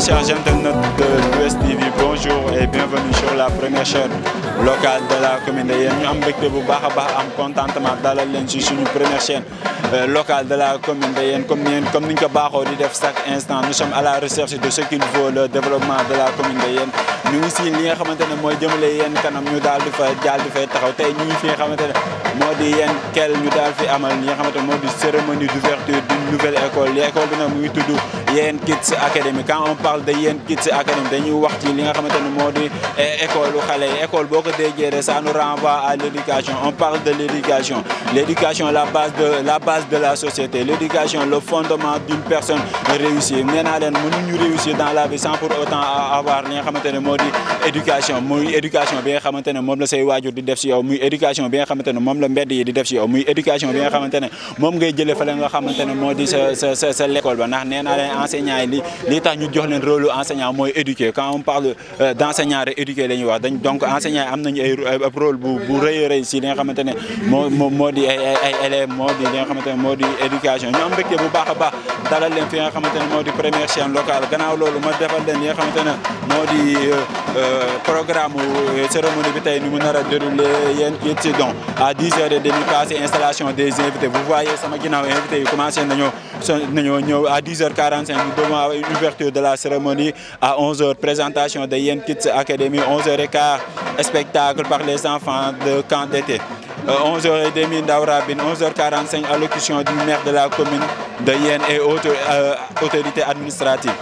Chers internautes de l'Ouest TV, bonjour et bienvenue sur la première chaîne locale de la commune de Yène. Ñu am mbégte bu baax a baax am contentement dalal leen ci suñu première chaîne locale de la commune de Yène comme niñ ko baaxoo di def chaque instant nous sommes à la recherche de ce qu'il faut le développement de la commune de Yène. ñu ngi si li nga xamante ne mooy jëmale Yène kanam ñu daal di fay taxaw tey ñu ngi fi nga xamante ne moo di Yène Kell ñu daal fi amal li nga xamante ne moo di cérémonie d'ouverture d'une nouvelle école l'école bi nag mu ngi tudd Yène Kids Academy. Quand on parle de Yène Kids Academy dañuy wax ci li nga xamante ne moo di école xale yi école boo ko déggee rek ça nous renvoie à l'éducation. On parle de l'éducation la base de la société, l'éducation le fondement d'une personne réussie. nee naa leen mënuñu réussir dans la vie sans pour autant avoir li nga xamante ne moo di éducation muy éducation bi nga xamante ne moom la say waajur di def si yow muy éducation bi nga xamante ne moom la mbedd yi di def si yow muy éducation bi nga xamante ne moom ngay jëlee fële nga xamante ne moo di sa l'école ba ndax nee naa leen enseignants yi li tax ñu jox leen rôle enseignant mooy éduquer. Quand on parle d'enseignant rek éduquer la ñuy wax donc enseignants yi am nañu ay rôle bu rëy a rëy si li nga xamante ne moo di ay élèves moo di li nga xamante ne moo di éducation. ñu am mbégte bu baax a baax dalal leen fi nga xamante ne moo di première chaîne locale gannaaw loolu ma defal leen li nga xamante ne moo di programme cérémonie bi tey ni mu nar a déroulé Yène Kids donc à 10h30 passé installation des invités. Vous voyez sama ginnaaw invités yi commencé nañoo ñëw à 10h45 nous devons une ouverture de la cérémonie à 11h présentation de Yène Kids Academy 11h15 spectacle par les enfants de camp d'été 11h30 Ndaw Rabine 11h45 allocution du maire de la commune de Yène et autres autorités administratives.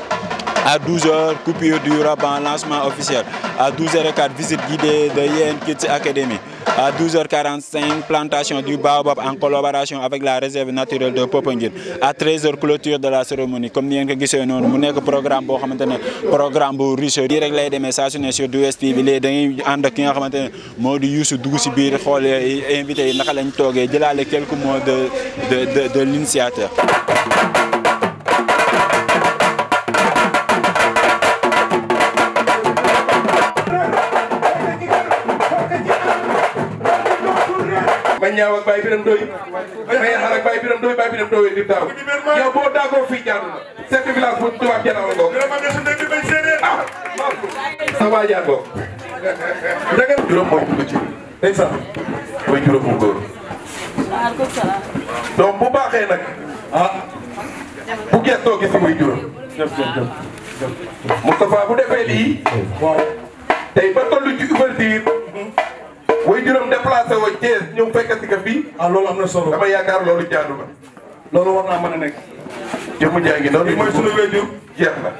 À 12h, coupure du ruban, lancement officiel. À 12h15, visite guidée de Yène Kids Academy. À 12h45, plantation du baobab en collaboration avec la réserve naturelle de Popenguine. À 13h, clôture de la cérémonie. Comme ni ngeen ko gisee noonu mu nekk programme boo xamante ne programme bu riche yi rek lay demee saa su ne sur West TV léegi dañuy ànd ak ki nga xamante ne moo di Youssou dugg si biir xool invité yi naka lañ toogee jëlaale quelques mots de l'initiateur. ma ñaaw ak Baye Biram Ndoye ma yaxal ak Baye Biram Ndoye di daaw yow boo daagoo fii jàll na chef de village bu tubaab janaaw ngoo ah sa waa jàngoo daga juróom mooy tudd ci day sax mooy juróom bu góor donc bu baaxee nag bu gestoo gis muy juróom Moustapha bu defee lii tey ba tollu ci ouverture way juróom déplacé woo Thiès ñëw fekkati ka fii. loolu am na solo dama yaakaar loolu jaadu na. loolu war naa mën a nekk. jëmu jaa ngi noonu. li mooy sunu wéjur jeex na.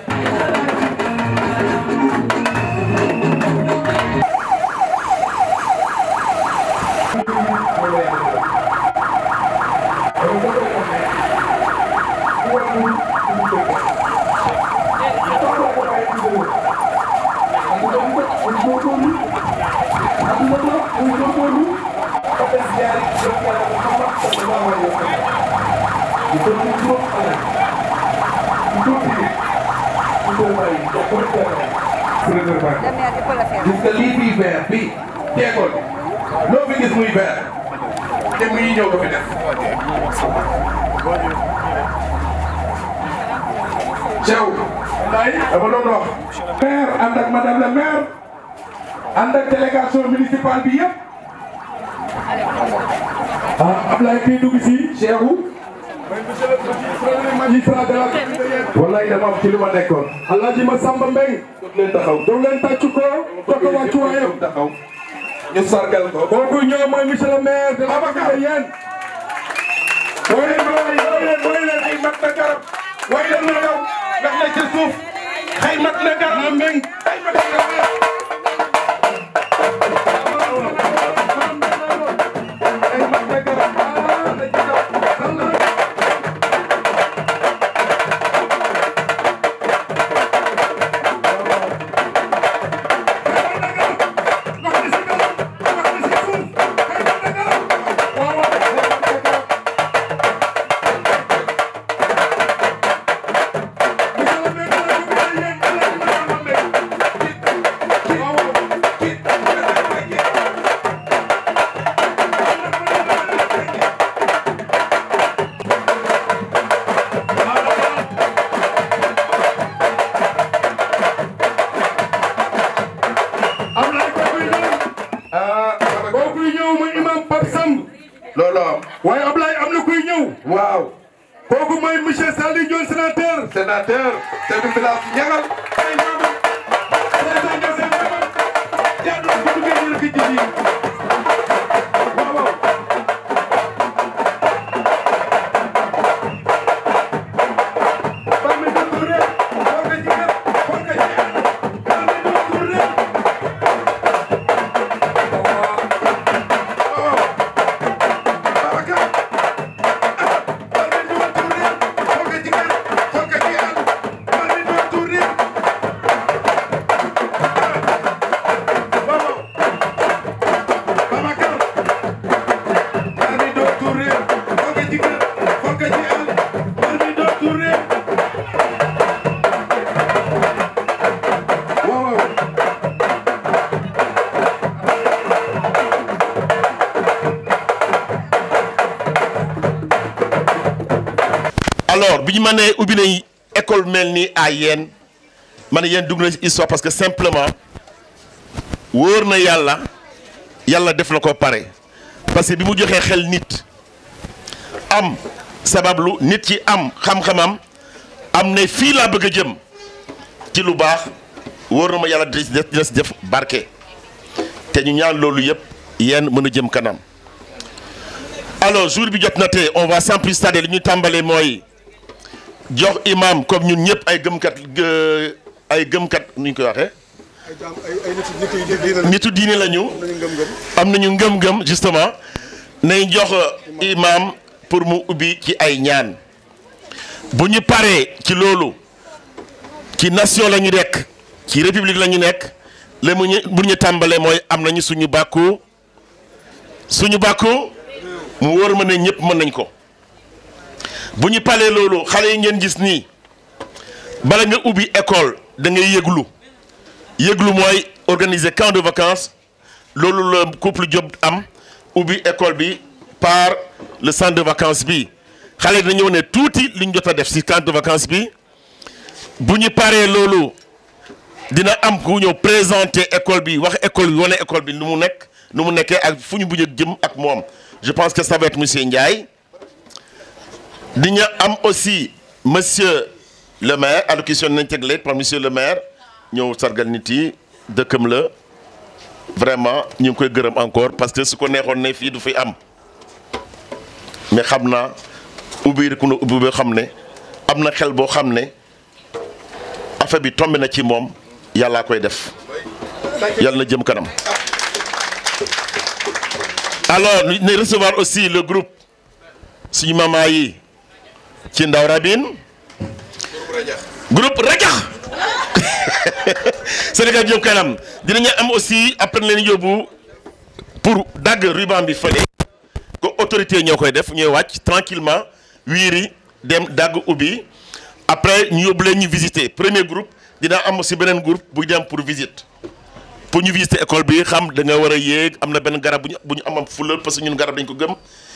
gis nga lii fii vert bi teekoon loo fi gis muy vert te muy ñëw ko fi def Cheikh dama doon wax maire ànd ak madame la maire ànd ak délégation municipale bi yëpp Ablaye kay dugg si Cheikhou magistrat de la wallaay dama am ci lu ma nekkoon Alhaji Massamba Mbeng jóg leen taxaw doon leen tàccu ko tokk wàccuwaayam taxaw ñu sargal ko kooku ñëw mooy monsieur le maire de la commune de Yène mooy leen ay mat na garab waaye leen na yow ndax na ci suuf xay mat na garab Mbeng ay mat na garab sénateur chef de village ñagal ay maam jaadu ko duggee ñu fi ci alors bi ñu mënee ubbi nañ école mel ni à yéen man yéen dugg na ci histoire parce que simplement wóor na yàlla def na ko pare parce que bi mu joxee xel nit am sabablu nit ci am xam-xamam am ne fii laa bëgg a jëm ci lu baax wóor na ma yàlla dina si def barke te ñu ñaan loolu yëpp yéen mën a jëm kanam. alors jour bi jot na te on va sans plus tarder li ñu tàmbalee mooy jox imam comme ñun ñëpp ay gëmkat nu ñu koy waxee. nitu diine lañu am nañu ngëm-ngëm justement nañ jox imam pour mu ubbi ci ay ñaan bu ñu paree ci loolu ci nation la ñu nekk ci république la ñu nekk le mu ñu bu ñu tàmbalee mooy am nañu suñu bàkku mu wóor ma ne ñëpp mën nañ ko bu ñu palee loolu xale yi ngeen gis nii bala nga ubbi école da ngay yëglu mooy organiser camp de vacances loolu la couple Diop am ubbi école bi par le centre de vacances bi xale yi dañoo ne tuuti li ñu jot a def ci camp de vacances bi bu ñu paree loolu dina am ku ñëw présenter école bi wax école bi wane école bi nu mu nekkee ak fu ñu bëgg jëm ak moom. Je pense que ça va être monsieur Ndiaye. Nous avons aussi monsieur le maire, allocution intégrée par monsieur le maire. Nous avons sargal niti de Kemle. Vraiment, nous avons encore parce que ce qu'on est on est fille du fait am. Mais xamna ubir ku ubbi bo xamné amna xel bo xamné affaire bi tombé na ci mom yalla koy def. Yalla na jëm kanam. Alors, nous allons recevoir aussi le groupe Suñu Mama yi ci Ndaw Rabine. Groupe Rajax. Sénégal jëm kanam. Dinañu am aussi après leen yóbbu pour dagg ruban bi fële ko autorité ñoo koy def ñooy wàcc tranquillement wiiri dem dagg ubbi après ñu yóbbu leen ñu visiter premier groupe dina am aussi beneen groupe bu dem pour visite. pour ñu visiter école bi xam da nga war a yéeg am na benn garab bu ñu am fulal parce que ñun garab dañ ko gëm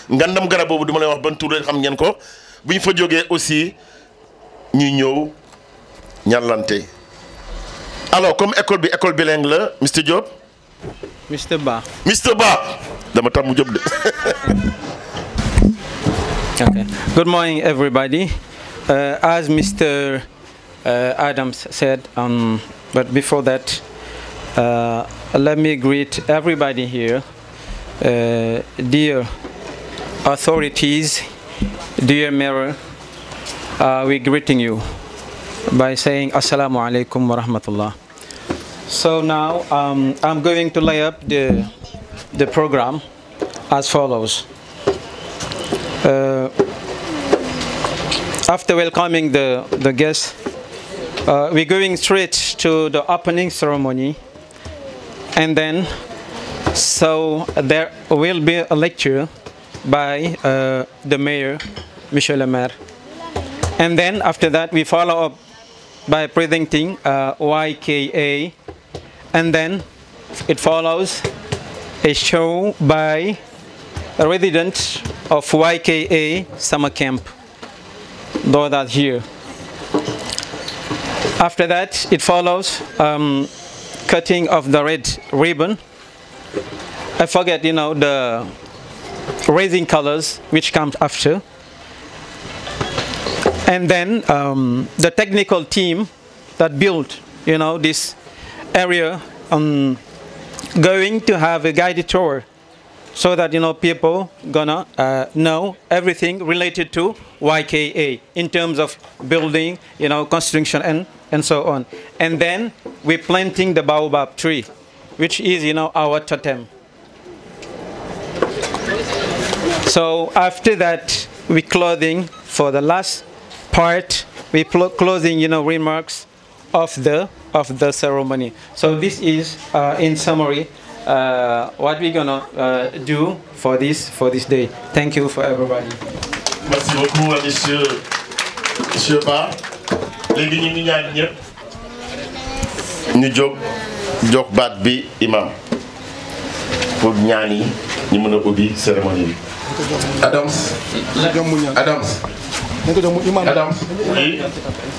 ngandam garab boobu duma lay wax ban tur la xam ngeen ko bu ñu fa jógee aussi ñu ñëw ñàllante. alors comme école bilingue la Mr Diop. Mr Ba. Mr Ba dama tax mu Diop de. Okay. Good morning, everybody. As Mr. Adams said, but before that. Let me greet everybody here, dear authorities, dear mayor. We're greeting you by saying Assalamu alaikum wa rahmatullah. So now I'm going to lay up the program as follows. After welcoming the guests, we're going straight to the opening ceremony. And then, so there will be a lecture by the mayor, Michel Le Maire. And then after that, we follow up by presenting YKA. And then it follows a show by a resident of YKA summer camp. Those are here. After that, it follows cutting of the red ribbon. I forget, the raising colors which comes after. And then the technical team that built, this area, going to have a guided tour, so that people gonna know everything related to YKA in terms of building, construction and so on. And then we're planting the baobab tree, which is our totem. So after that, we closing for the last part. We closing remarks of the ceremony. So this is in summary what we're gonna do for this day. Thank you for everybody. Merci beaucoup à monsieur Ba. Léegi ñu ngi ñaan ñëpp ñu jox baat bi imam pour ñaan yi ñu mën a ubbi cérémonie bi. Adams. Oui.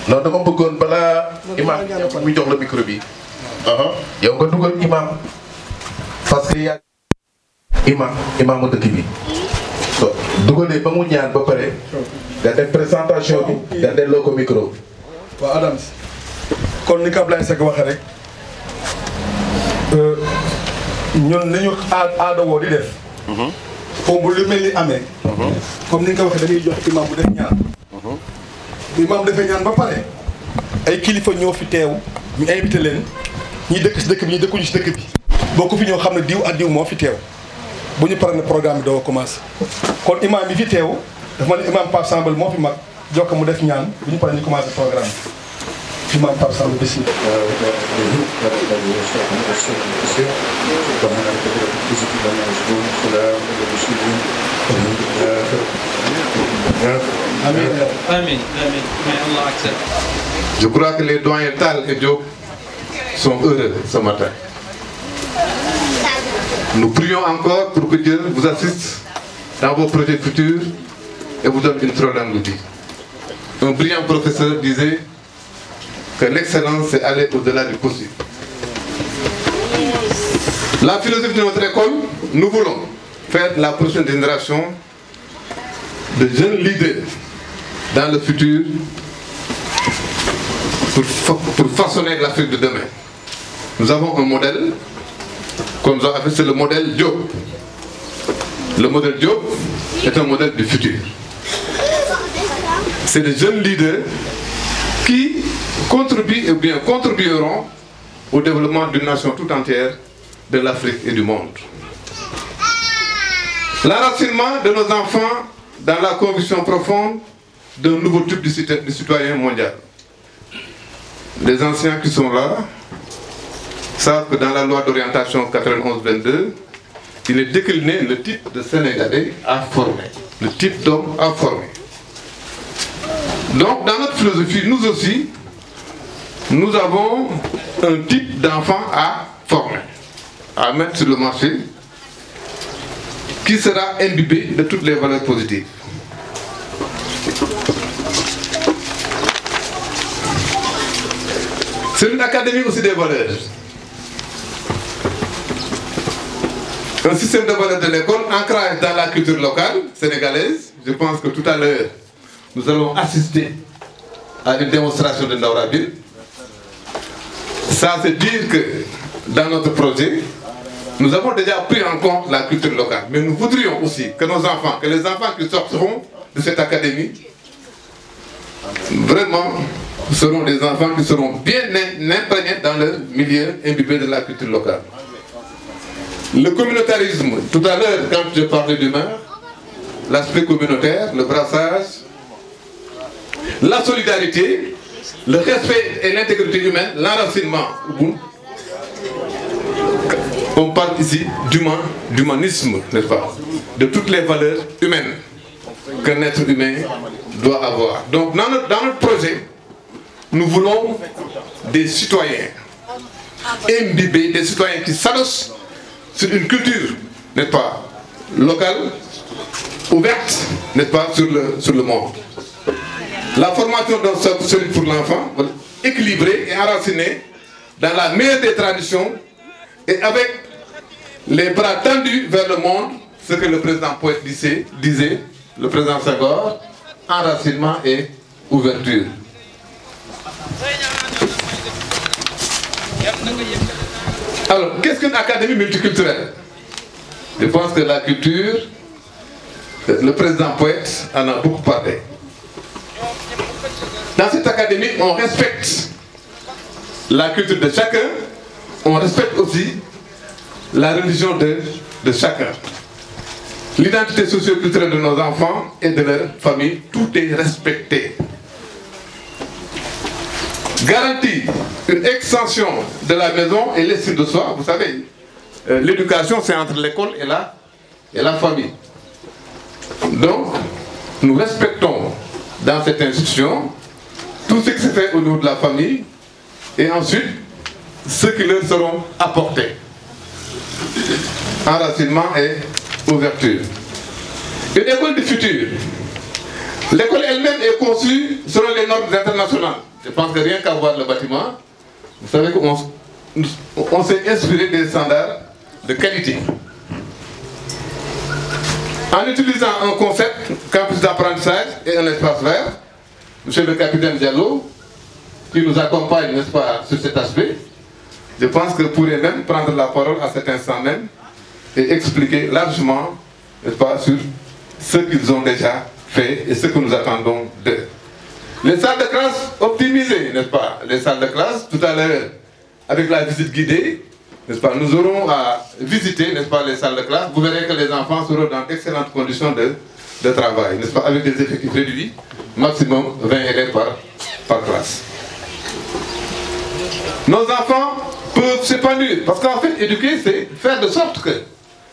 Non, dama bëggoon balaa imam muy jox la micro bi. yow nga dugal imam parce que yaa imam dëkk bi. so dugalee ba mu ñaan ba pare nga def présentation bi nga delloo ko micro. waaw Adams kon ni ko Ablaye Seck waxee rek ñun li ñu aada woo di def. foofu bu lu mel ni amee. comme ni nga ko waxee dañuy jox imam bu def ñaan. bu imam defee ñaan ba pare ay kilifa ñoo fi teew ñu invité leen ñi dëkk si dëkk bi ñi dëkkuñu si dëkk bi. boo ko fi ñoo xam ne diw ak diw moo fi teew bu ñu paree ne programme bi doo commencé kon imam bi fi teew dafa ma ne imam Pape Sambal moo fi mag jokk mu def ñaan bu ñu paree ñu commencé programme bi imam Pape Sambal bés Amen. May Allah accept. Je crois que les doyens Tal et Diop sont heureux ce matin. Nous prions encore pour que Dieu vous assiste dans vos projets futurs et vous donne une trop longue vie. Un brillant professeur disait que l'excellence c'est aller au-delà du possible. La philosophie de notre école, nous voulons faire de la prochaine génération de jeunes leaders dans le futur pour façonner l'Afrique de demain. Nous avons un modèle, comme nous avons appelé, c'est le modèle Diop. Le modèle Diop est un modèle du futur. C'est des jeunes leaders qui contribuent ou bien contribueront au développement d'une nation tout entière, de l'Afrique et du monde. L'enracinement de nos enfants dans la conviction profonde d'un nouveau type de citoyen mondial. Les anciens qui sont là savent que dans la loi d'orientation 91-22, il est décliné le type de Sénégalais à former, le type d'homme à former. Donc dans notre philosophie, nous aussi, nous avons un type d'enfant à former, à mettre sur le marché, qui sera imbibé de toutes les valeurs positives. C'est une académie aussi des valeurs. Un système de valeurs de l'école ancré dans la culture locale sénégalaise. Je pense que tout à l'heure, nous allons assister à une démonstration de Ndaourabil. Ça, c'est dire que dans notre projet, nous avons déjà pris en compte la culture locale. Mais nous voudrions aussi que nos enfants, que les enfants qui sortiront de cette académie, vraiment, seront des enfants qui seront bien imprégnés dans leur milieu imbibé de la culture locale. Le communautarisme, tout à l'heure, quand je parlais d'humeur, l'aspect communautaire, le brassage, la solidarité, le respect et l'intégrité humaine, l'enracinement. On parle ici d'humanisme, n'est-ce pas? De toutes les valeurs humaines qu'un être humain doit avoir. Donc dans notre projet, nous voulons des citoyens imbibés, des citoyens qui s'adossent sur une culture, n'est-ce pas, locale, ouverte, n'est-ce pas, sur le monde. La formation d'un solide pour l'enfant, équilibrée et enracinée dans la meilleure des traditions et avec les bras tendus vers le monde, ce que le président poète disait, le président Senghor, enracinement et ouverture. Alors, qu'est-ce qu'une académie multiculturelle? Je pense que la culture, le président Poète en a beaucoup parlé. Dans cette académie, on respecte la culture de chacun, on respecte aussi la religion de chacun. L'identité socio-culturelle de nos enfants et de leur famille, tout est respecté. Garantie une extension de la maison et l'estime de soi. Vous savez, l'éducation, c'est entre l'école et la famille. Donc, nous respectons dans cette institution tout ce qui se fait au niveau de la famille et ensuite ce qui leur seront apportés. Enracinement et ouverture. Une école du futur. L'école elle-même est conçue selon les normes internationales. Je pense que rien qu'à voir le bâtiment, vous savez qu'on s'est inspiré des standards de qualité. En utilisant un concept, campus d'apprentissage et un espace vert, monsieur le capitaine Diallo, qui nous accompagne, n'est-ce pas, sur cet aspect, je pense que pourrait même prendre la parole à cet instant même et expliquer largement, n'est-ce pas, sur ce qu'ils ont déjà fait et ce que nous attendons d'eux. Les salles de classe optimisées, n'est-ce pas? Les salles de classe, tout à l'heure, avec la visite guidée, n'est-ce pas? Nous aurons à visiter, n'est-ce pas, les salles de classe. Vous verrez que les enfants seront dans d'excellentes conditions de travail, n'est-ce pas? Avec des effectifs réduits, maximum 20 élèves par classe. Nos enfants peuvent s'épanouir, parce qu'en fait, éduquer, c'est faire de sorte que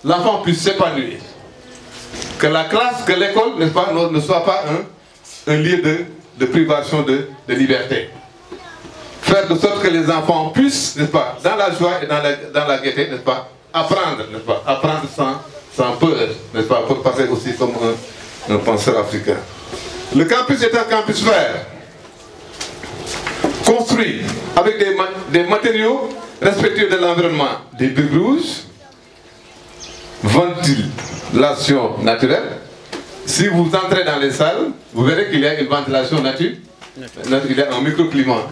l'enfant puisse s'épanouir. Que la classe, que l'école, n'est-ce pas, ne soit pas un lieu de privation de liberté. Faire de sorte que les enfants puissent, n'est-ce pas, dans la joie et dans la gaieté, n'est-ce pas, apprendre, n'est-ce pas, apprendre sans peur, n'est-ce pas, pour passer aussi comme un penseur africain. Le campus est un campus vert, construit avec des matériaux respectueux de l'environnement, des briques rouges, ventilation naturelle. Si vous entrez dans les salles, vous verrez qu'il y a une ventilation naturelle, il y a un microclimat.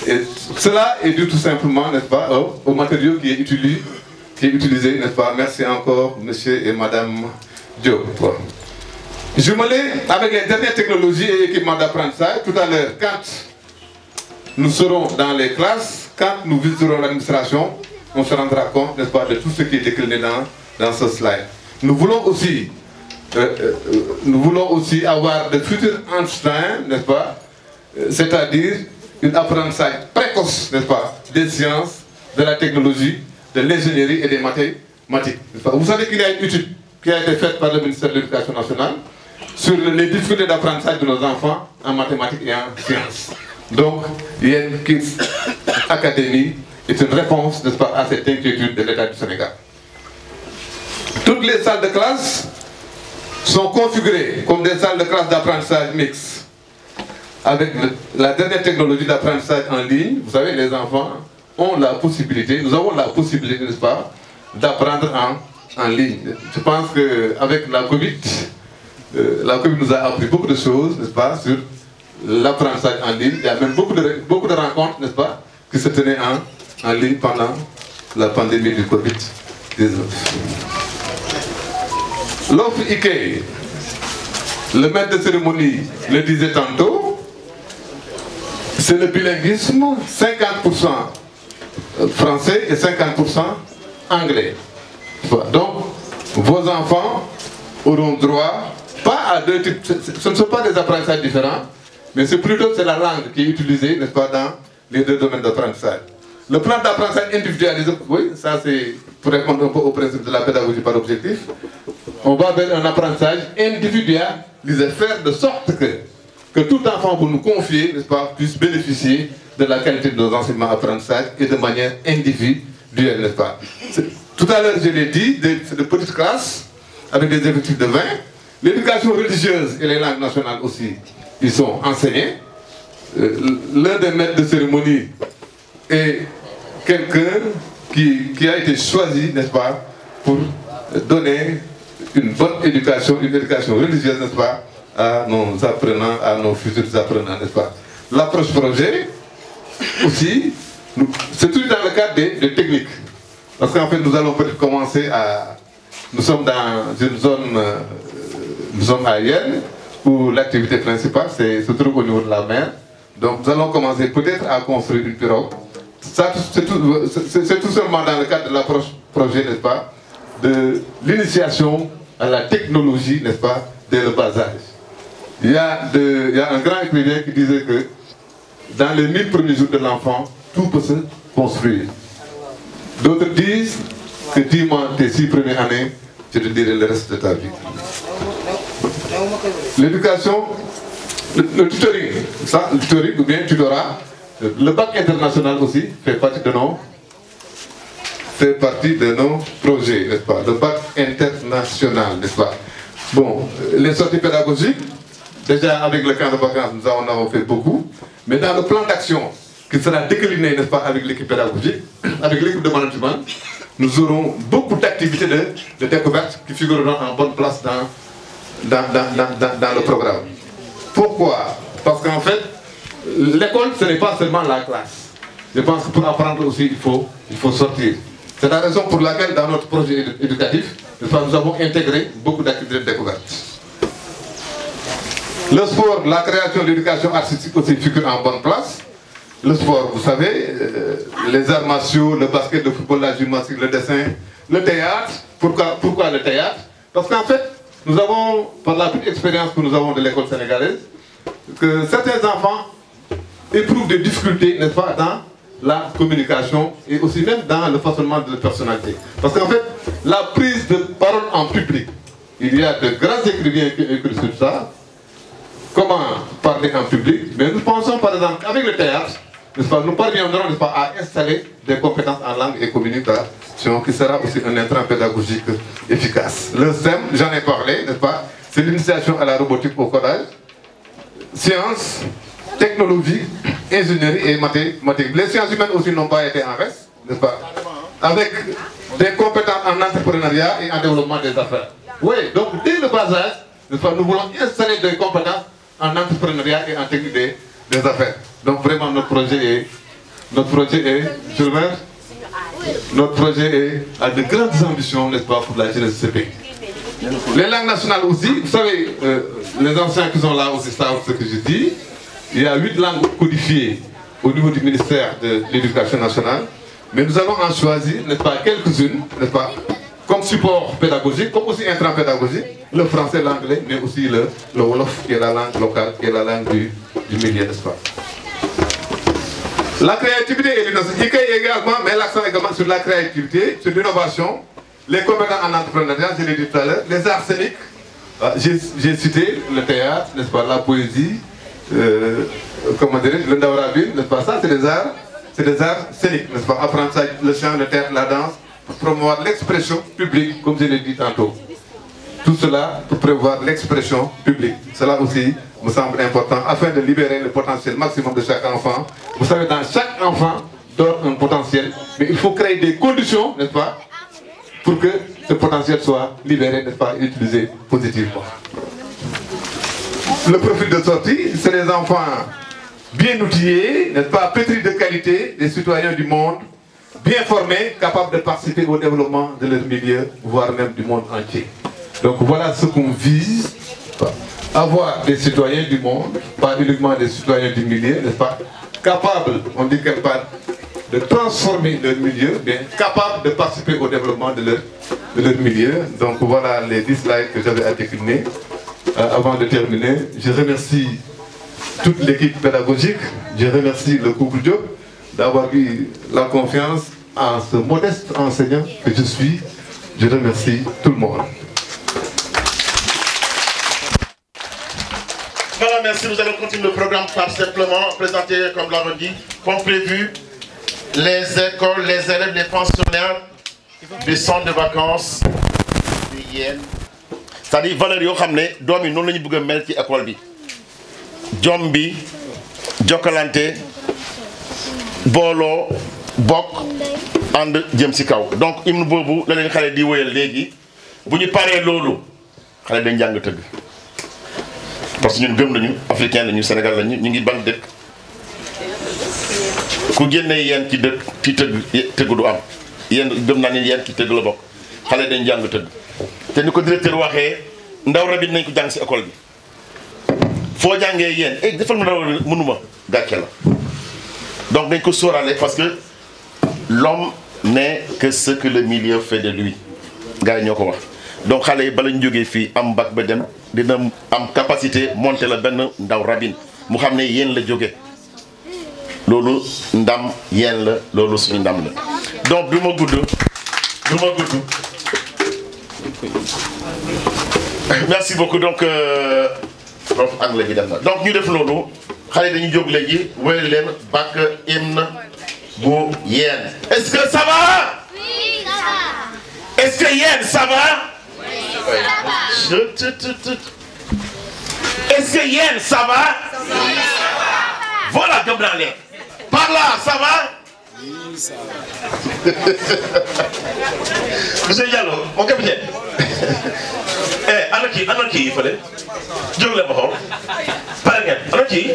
Et cela est dû tout simplement, n'est-ce pas, au matériau qui est utilisé, n'est-ce pas. Merci encore, monsieur et madame Diop. Jumelé avec les dernières technologies et équipements d'apprentissage, tout à l'heure, quand nous serons dans les classes, quand nous visiterons l'administration, on se rendra compte, n'est-ce pas, de tout ce qui est décliné dans ce slide. Nous voulons aussi avoir de futurs Einstein, n'est-ce pas, c'est-à-dire un apprentissage précoce, n'est-ce pas, des sciences, de la technologie, de l'ingénierie et des mathématiques. Vous savez qu'il y a une étude qui a été faite par le ministère de l'Éducation nationale sur les difficultés d'apprentissage de nos enfants en mathématiques et en sciences. Donc, Yen Kids Academy est une réponse, n'est-ce pas, à cette inquiétude de l'État du Sénégal. Toutes les salles de classe sont configurées comme des salles de classe d'apprentissage mixte. Avec la dernière technologie d'apprentissage en ligne, vous savez, les enfants ont la possibilité, nous avons la possibilité, n'est-ce pas, d'apprendre en ligne. Je pense qu'avec la Covid nous a appris beaucoup de choses, n'est-ce pas, sur l'apprentissage en ligne. Il y a même beaucoup de rencontres, n'est-ce pas, qui se tenaient en ligne pendant la pandémie du Covid-19. L'offre IKEA, le maître de cérémonie le disait tantôt, c'est le bilinguisme, 50% français et 50% anglais. Donc, vos enfants auront droit, pas à deux types, ce ne sont pas des apprentissages différents, mais c'est plutôt la langue qui est utilisée, n'est-ce pas, dans les deux domaines d'apprentissage. Le plan d'apprentissage individualisé, oui, ça c'est pour répondre un peu au principe de la pédagogie par objectif. On va vers un apprentissage individualisé, faire de sorte que tout enfant que nous confier, n'est-ce pas, puisse bénéficier de la qualité de nos enseignements apprentissages et de manière individuelle, n'est-ce pas. Tout à l'heure, je l'ai dit, c'est de petites classes avec des effectifs de 20. L'éducation religieuse et les langues nationales aussi, ils sont enseignés. L'un des maîtres de cérémonie est quelqu'un qui a été choisi, n'est-ce pas, pour donner une bonne éducation, une éducation religieuse, n'est-ce pas, à nos apprenants, à nos futurs apprenants, n'est-ce pas? L'approche projet, aussi, c'est tout dans le cadre des techniques. Parce qu'en fait, nous allons peut-être commencer à... Nous sommes dans une zone aérienne où l'activité principale se trouve au niveau de la mer. Donc nous allons commencer peut-être à construire une pirogue. C'est tout simplement dans le cadre de l'approche projet, n'est-ce pas, de l'initiation à la technologie, n'est-ce pas, dès le bas âge. Il y a un grand écrivain qui disait que dans les 1000 premiers jours de l'enfant, tout peut se construire. D'autres disent que dis-moi tes 6 premières années, je te dirai le reste de ta vie. L'éducation, le tutoring, ça, le tutoring ou bien tutorat, le bac international aussi fait partie de nos projets, n'est-ce pas? Le bac international, n'est-ce pas? Bon, les sorties pédagogiques, déjà avec le camp de vacances, nous en avons fait beaucoup, mais dans le plan d'action qui sera décliné, n'est-ce pas, avec l'équipe pédagogique, avec l'équipe de management, nous aurons beaucoup d'activités de découverte qui figureront en bonne place dans le programme. Pourquoi? Parce qu'en fait, l'école, ce n'est pas seulement la classe. Je pense que pour apprendre aussi, il faut sortir. C'est la raison pour laquelle, dans notre projet éducatif, nous avons intégré beaucoup d'activités de découverte. Le sport, la création de l'éducation artistique aussi figure en bonne place. Le sport, vous savez, les arts martiaux, le basket, le football, la gymnastique, le dessin, le théâtre. Pourquoi le théâtre? Parce qu'en fait, nous avons, par la petite expérience que nous avons de l'école sénégalaise, que certains enfants éprouvent des difficultés, n'est-ce pas, dans la communication et aussi même dans le façonnement de la personnalité. Parce qu'en fait, la prise de parole en public, il y a de grands écrivains qui écrivent sur ça. Comment parler en public? Mais nous pensons par exemple qu'avec le théâtre, n'est-ce pas, nous parviendrons, n'est-ce pas, à installer des compétences en langue et communication qui sera aussi un intrant pédagogique efficace. Le STEM, j'en ai parlé, n'est-ce pas, c'est l'initiation à la robotique au codage, sciences, technologie, ingénierie et mathématiques. Les sciences humaines aussi n'ont pas été en reste, n'est-ce pas, avec des compétences en entrepreneuriat et en développement des affaires. Oui, donc dès le bas âge, n'est-ce pas, nous voulons installer des compétences en entrepreneuriat et en technique des affaires. Donc vraiment notre projet a de grandes ambitions, n'est-ce pas, pour la jeunesse de ce pays. Les langues nationales aussi, vous savez, les anciens qui sont là aussi savent ce que je dis. Il y a 8 langues codifiées au niveau du ministère de l'Éducation nationale, mais nous allons en choisir, n'est-ce pas, quelques-unes, n'est-ce pas, comme support pédagogique, comme aussi intrant pédagogique, le français, l'anglais, mais aussi le wolof, qui est la langue locale, qui est la langue du milieu, n'est-ce pas. La créativité et l'innovation, également, mais l'accent également sur la créativité, sur l'innovation, les compétences en entrepreneuriat, je l'ai dit tout à l'heure, les arts scéniques, j'ai cité le théâtre, n'est-ce pas, la poésie, comment dirais-je, le ndawarabine, n'est-ce pas, ça c'est des arts scéniques, n'est-ce pas, apprentissage, le chant, le théâtre, la danse, pour promouvoir l'expression publique, comme je l'ai dit tantôt. Tout cela pour prévoir l'expression publique. Cela aussi me semble important afin de libérer le potentiel maximum de chaque enfant. Vous savez, dans chaque enfant dort un potentiel, mais il faut créer des conditions, n'est-ce pas, pour que ce potentiel soit libéré, n'est-ce pas, et utilisé positivement. Le profil de sortie, c'est des enfants bien outillés, n'est-ce pas, pétris de qualité, des citoyens du monde, bien formés, capables de participer au développement de leur milieu, voire même du monde entier. Donc voilà ce qu'on vise, avoir des citoyens du monde, pas uniquement des citoyens du milieu, n'est-ce pas, capables, on dit quelque part, de transformer leur milieu, bien capables de participer au développement de leur milieu. Donc voilà les 10 slides que j'avais à décliner. Avant de terminer, je remercie toute l'équipe pédagogique, je remercie le couple Diop d'avoir eu la confiance en ce modeste enseignant que je suis. Je remercie tout le monde. Voilà, merci. Nous allons continuer le programme par simplement présenter, comme l'avons dit, comme prévu, les écoles, les élèves, les pensionnaires du centre de vacances de Yène. C'est-à-dire, valeurs yoo xam ne doom yi noonu la ñu bëgg a mel ci école bi. Jom bi, jokkalante, booloo, bokk, ànd jëm ci kaw. Donc hymne boobu la leen xale di wéyal léegi. Bu ñu paree loolu, xale dañ jàng tëgg. parce que ñun gëm nañu africain lañu Sénégal lañu ñu ngi ban dëkk ku génne yeen ci dëkk ci tëgg du am yeen gëm naa ni yeen ci tëgg la bokk xale dañ jàng tëgg te ni ko directeur waxee ndaw rabit nañ ko jàng si école bi foo jàngee yeen defal ma ndaw mënuma gàcce la donc dañ ko sóoraale parce que l'homme n'est que ce que le milieu fait de lui gars yi ñoo ko wax donc xale yi bala ñu jógee fii am bac ba dem dina am capacité monter la benn ndaw rabine mu xam ne yéen la jóge loolu ndam yéen la loolu suñu ndam la donc du ma gudd merci beaucoup donc prof anglais bi dem na donc ñu def loolu xale yi dañuy jóg léegi wéyal leen bac hymne bu yéen est-ce que ça va? Oui, ça va. Est-ce que yéen ça va? Oui, ça va. Est-ce que yéen ça va? Oui, ça va. Voilà, comme dans l'air. Par là, ça va? Oui, ça va. Monsieur Diallo, mon capitaine. Anarchy, il fallait. Je voulais me rendre. Par exemple, Anarchy.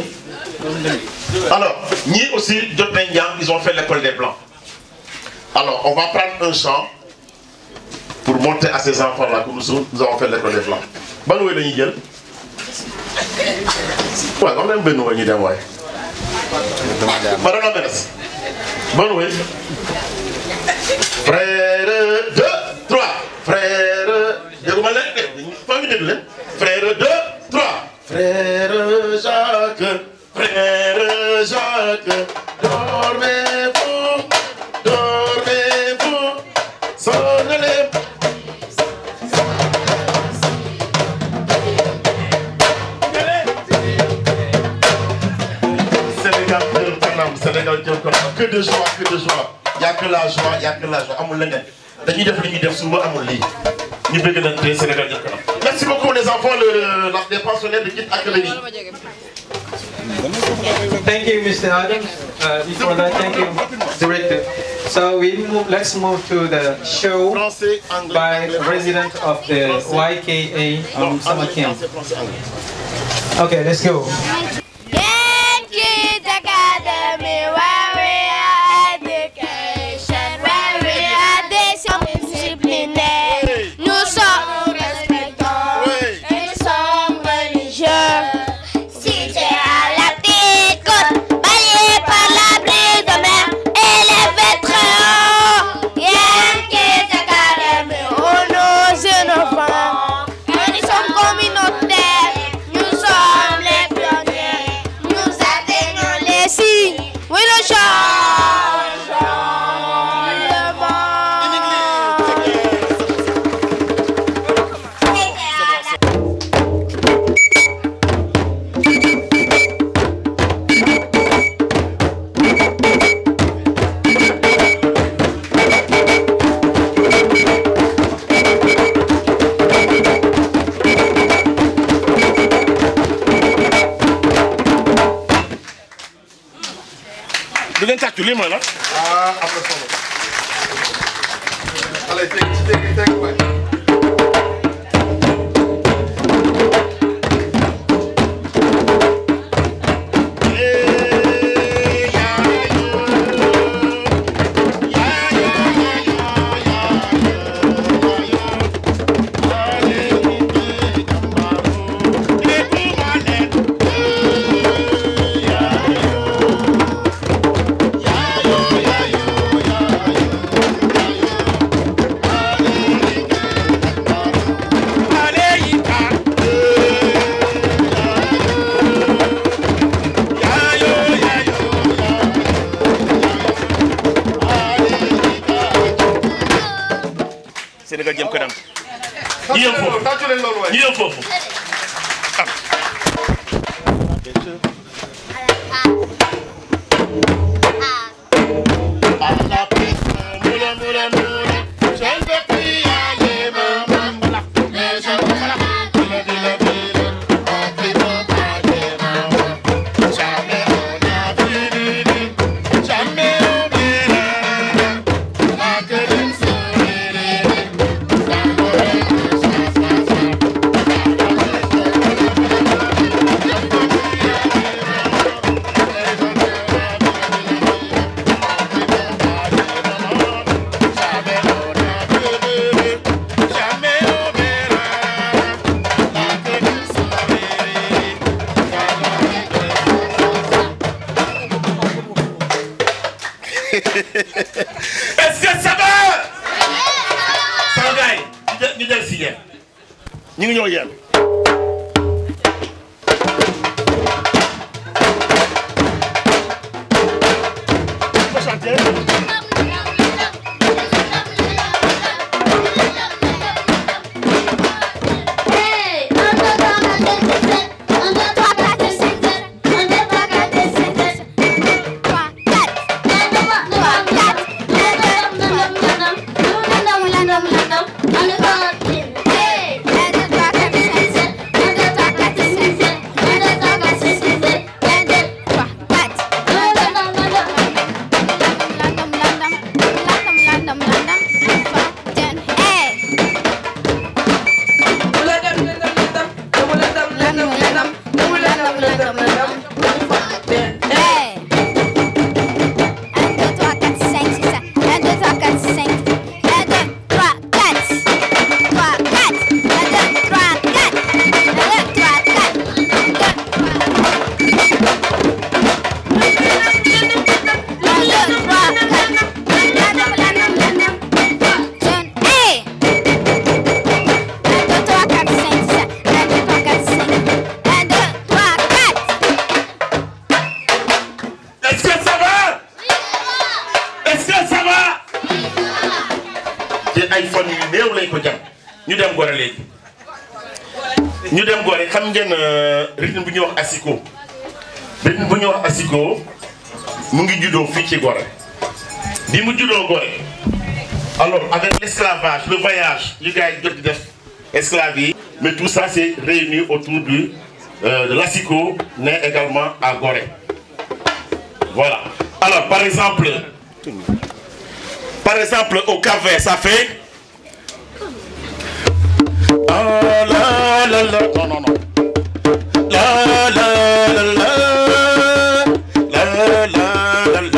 Alors, ni aussi, ils ont fait l'école des Blancs. Alors, on va prendre un chant pour montrer à ces enfants-là que nous avons fait l'école des Blancs. Bonne nuit, les Nigel. Ouais, on aime bien nous, Nigel, ouais. Madame la maîtresse. Bonne nuit. Frère 2, 3. Frère. Frère 2, 3. Frère Jacques. Frère Jacques, dormez-vous, sonnez-les. Sénégal, que de joie, que de joie. Il n'y a que la joie, il n'y a que la joie. Amul leneen. Dañuy def li ñuy def suba amul lii. Ñu bëgg nañ té Sénégal jël kanam. Merci beaucoup les enfants les pensionnaires de Kit Academy. Thank you, Mr. Adams. Before that, thank you, Director. So let's move to the show by the resident of the YKA summer camp. Okay, let's go. Kit Academy, where we are education, where we are discipline. Nous sommes respectants et nous sommes religieux. lii mooy la. ah am na solo. allez teg waay. Sénégal jëm kanam. ñu yëm foofu ñu yëm foofu. Est-ce que ça va? Sama gars yi ñu jël si yéen ñu ngi ñëw yéen. ñu dem Gorée xam ngeen rythme bu ñuy wax asiko rythme bu ñuy wax asiko mu ngi juddoo fii ci Gorée bi mu juddoo Gorée alors avec l'esclavage le voyage yu gars yi jot di def esclaves yi mais tout ça c'est réuni autour de l'asiko né également à Gorée. Voilà. Alors par exemple au Cap-Vert ça fait ah la la la non la la la la la la la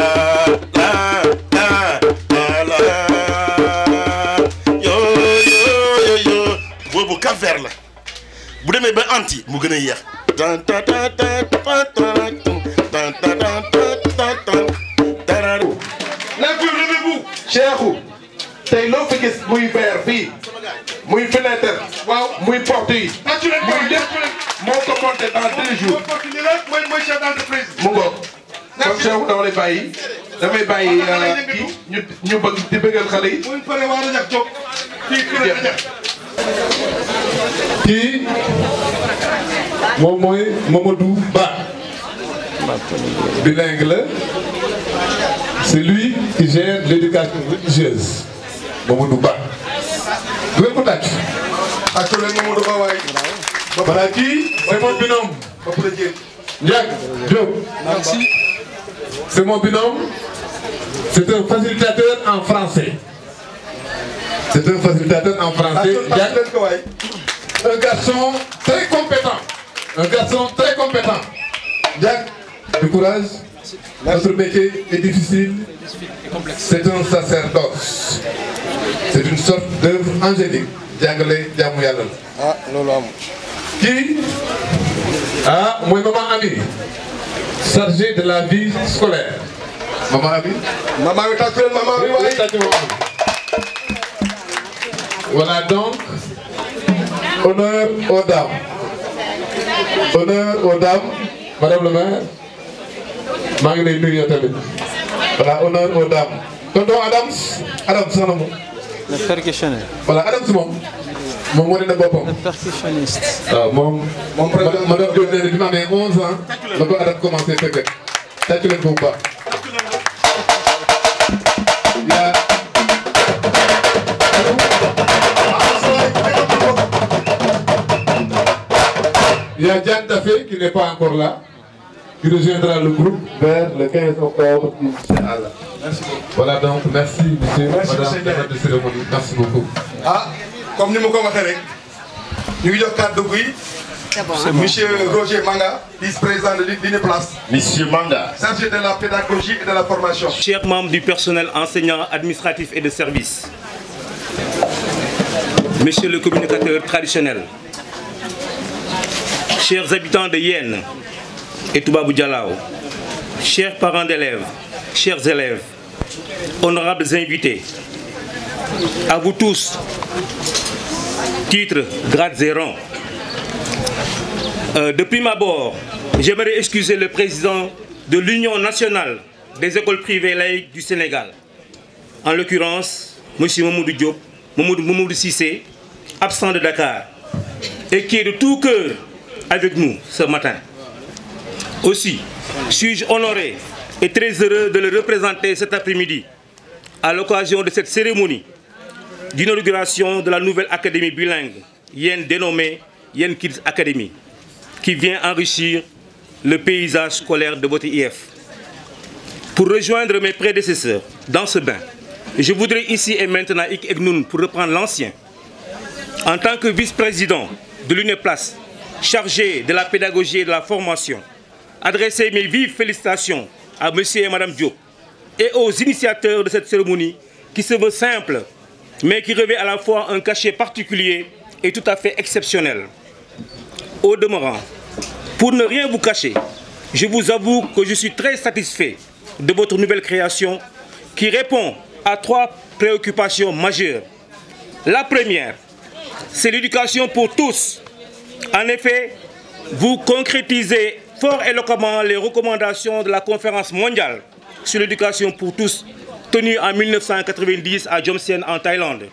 la yo yo yo yo boobu Cap-Vert la bu demee ba anti mu gën a yéex. levez-vous Cheikhou tey loo fi gis muy verre fii muy fenêtre waaw muy porte yi muy lépp moo ko monté dans 2 jours mooy chef d'entreprise mu ngoog kon Cheikhou damay bàyyi kii ñu bëgg di bëggal xale yi kii moom mooy Mamadou Ba bilingue la c'est lui qui gère l'éducation religieuse Mamadou Ba du ngeen ko tàcc ak leen Mamadou Ba waay voilà kii c'est mon binôme Ndiak Diop merci c'est mon binôme c'est un facilitateur en français Ndiak un garçon très compétent Ndiak du courage. Notre métier est difficile, c'est un sacerdoce, c'est une sorte d'œuvre angélique. jàngale jaamu yàlla la. ah loolu am. kii mooy maman Ami, chargée de la vie scolaire. maman Ami. maman bi tàcc leen maman bi waaye. Voilà donc, honneur aux dames. Honneur aux dames, madame le maire. maa ngi lay nuyu tamit. Voilà, honneur aux dames. Tonton Adams sax na moom. Le percussionniste. Voilà, Adams moom wane na boppam. Le percussionniste. waaw moom madame Diop nee na bi ma amee 11 ans la ko Adam commencé tëgg. tàcc leen ko bu baax. Il y a Diane Tafé qui n'est pas encore là, qui rejoindra le groupe vers le 15 octobre, Inch'Allah. Merci beaucoup. Voilà donc, merci monsieur, merci, madame de cérémonie. Merci beaucoup. Comme nous l'avons dit, nous avons cadre de monsieur Roger Manga, vice-président de l'INEPLAS. Monsieur Manga. Chargé de la pédagogie et de la formation. Chers membres du personnel enseignant, administratif et de service. Monsieur le communicateur traditionnel. Chers habitants de Yen et Toubabou Dialao, chers parents d'élèves, chers élèves, honorables invités, à vous tous, titres, grades et rangs. De prime abord, j'aimerais excuser le président de l'Union nationale des écoles privées laïques du Sénégal, en l'occurrence M. Mamoudou Diop, Mamoudou Cissé, absent de Dakar, et qui est de tout cœur avec nous ce matin. Aussi, suis-je honoré et très heureux de le représenter cet après-midi à l'occasion de cette cérémonie d'inauguration de la nouvelle académie bilingue, Yen dénommée Yen Kids Academy, qui vient enrichir le paysage scolaire de votre IF. Pour rejoindre mes prédécesseurs dans ce bain, je voudrais ici et maintenant, pour reprendre l'ancien, en tant que vice-président de l'UNEPLAS, chargé de la pédagogie et de la formation, adresser mes vives félicitations à M. et Mme Diop et aux initiateurs de cette cérémonie qui se veut simple, mais qui revêt à la fois un cachet particulier et tout à fait exceptionnel. Au demeurant, pour ne rien vous cacher, je vous avoue que je suis très satisfait de votre nouvelle création qui répond à 3 préoccupations majeures. La première, c'est l'éducation pour tous. En effet, vous concrétisez fort éloquemment les recommandations de la conférence mondiale sur l'éducation pour tous tenue en 1990 à Jomtien en Thaïlande.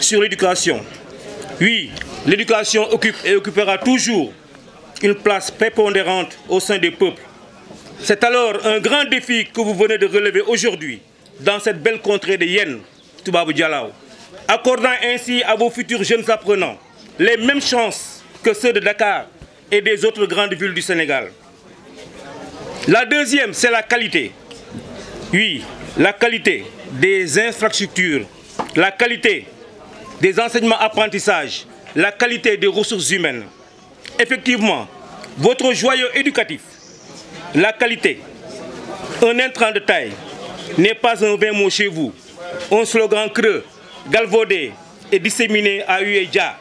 Sur l'éducation, oui, l'éducation occupe et occupera toujours une place prépondérante au sein des peuples. C'est alors un grand défi que vous venez de relever aujourd'hui dans cette belle contrée de Yen, Toubabou Dialaw, accordant ainsi à vos futurs jeunes apprenants les mêmes chances que ceux de Dakar et des autres grandes villes du Sénégal. La deuxième, c'est la qualité. Oui, la qualité des infrastructures, la qualité des enseignements-apprentissages, la qualité des ressources humaines. Effectivement, votre joyau éducatif, la qualité, un intrant de taille, n'est pas un vain mot chez vous, un slogan creux, galvaudé et disséminé à eu et dia.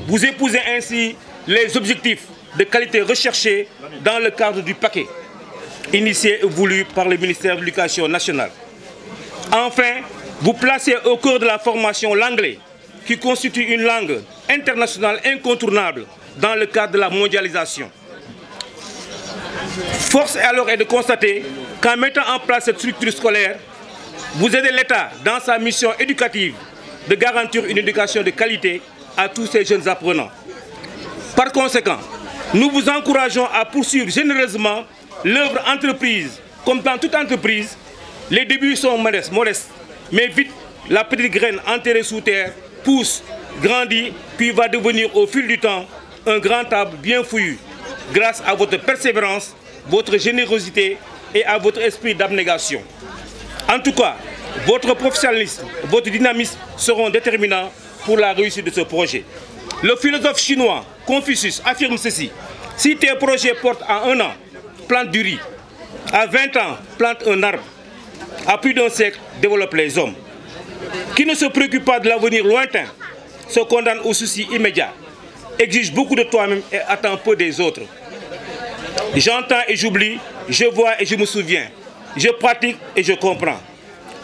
Vous épousez ainsi les objectifs de qualité recherchés dans le cadre du paquet, initié et voulu par le ministère de l'Éducation nationale. Enfin, vous placez au cœur de la formation l'anglais, qui constitue une langue internationale incontournable dans le cadre de la mondialisation. Force alors est de constater qu'en mettant en place cette structure scolaire, vous aidez l'État dans sa mission éducative de garantir une éducation de qualité à tous ces jeunes apprenants. Par conséquent, nous vous encourageons à poursuivre généreusement l'œuvre entreprise. Comme dans toute entreprise, les débuts sont modestes, mais vite, la petite graine enterrée sous terre pousse, grandit, puis va devenir au fil du temps un grand arbre bien fouillu, grâce à votre persévérance, votre générosité et à votre esprit d'abnégation. En tout cas, votre professionnalisme, votre dynamisme seront déterminants pour la réussite de ce projet. Le philosophe chinois Confucius affirme ceci: si tes projets portent à 1 an, plante du riz. À 20 ans, plante un arbre. À plus d'1 siècle, développe les hommes. Qui ne se préoccupe pas de l'avenir lointain, se condamne aux soucis immédiats, exige beaucoup de toi-même et attend peu des autres. J'entends et j'oublie, je vois et je me souviens, je pratique et je comprends.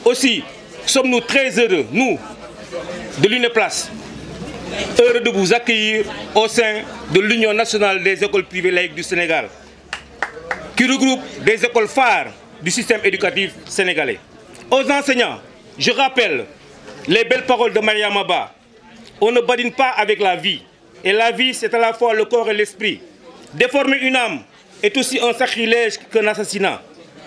Aussi, sommes-nous très heureux, nous, de l'UNEPLAS, heureux de vous accueillir au sein de l'Union nationale des écoles privées laïques du Sénégal, qui regroupe des écoles phares du système éducatif sénégalais. Aux enseignants, je rappelle les belles paroles de Mariam Abba. On ne badine pas avec la vie. Et la vie, c'est à la fois le corps et l'esprit. Déformer une âme est aussi un sacrilège qu'un assassinat.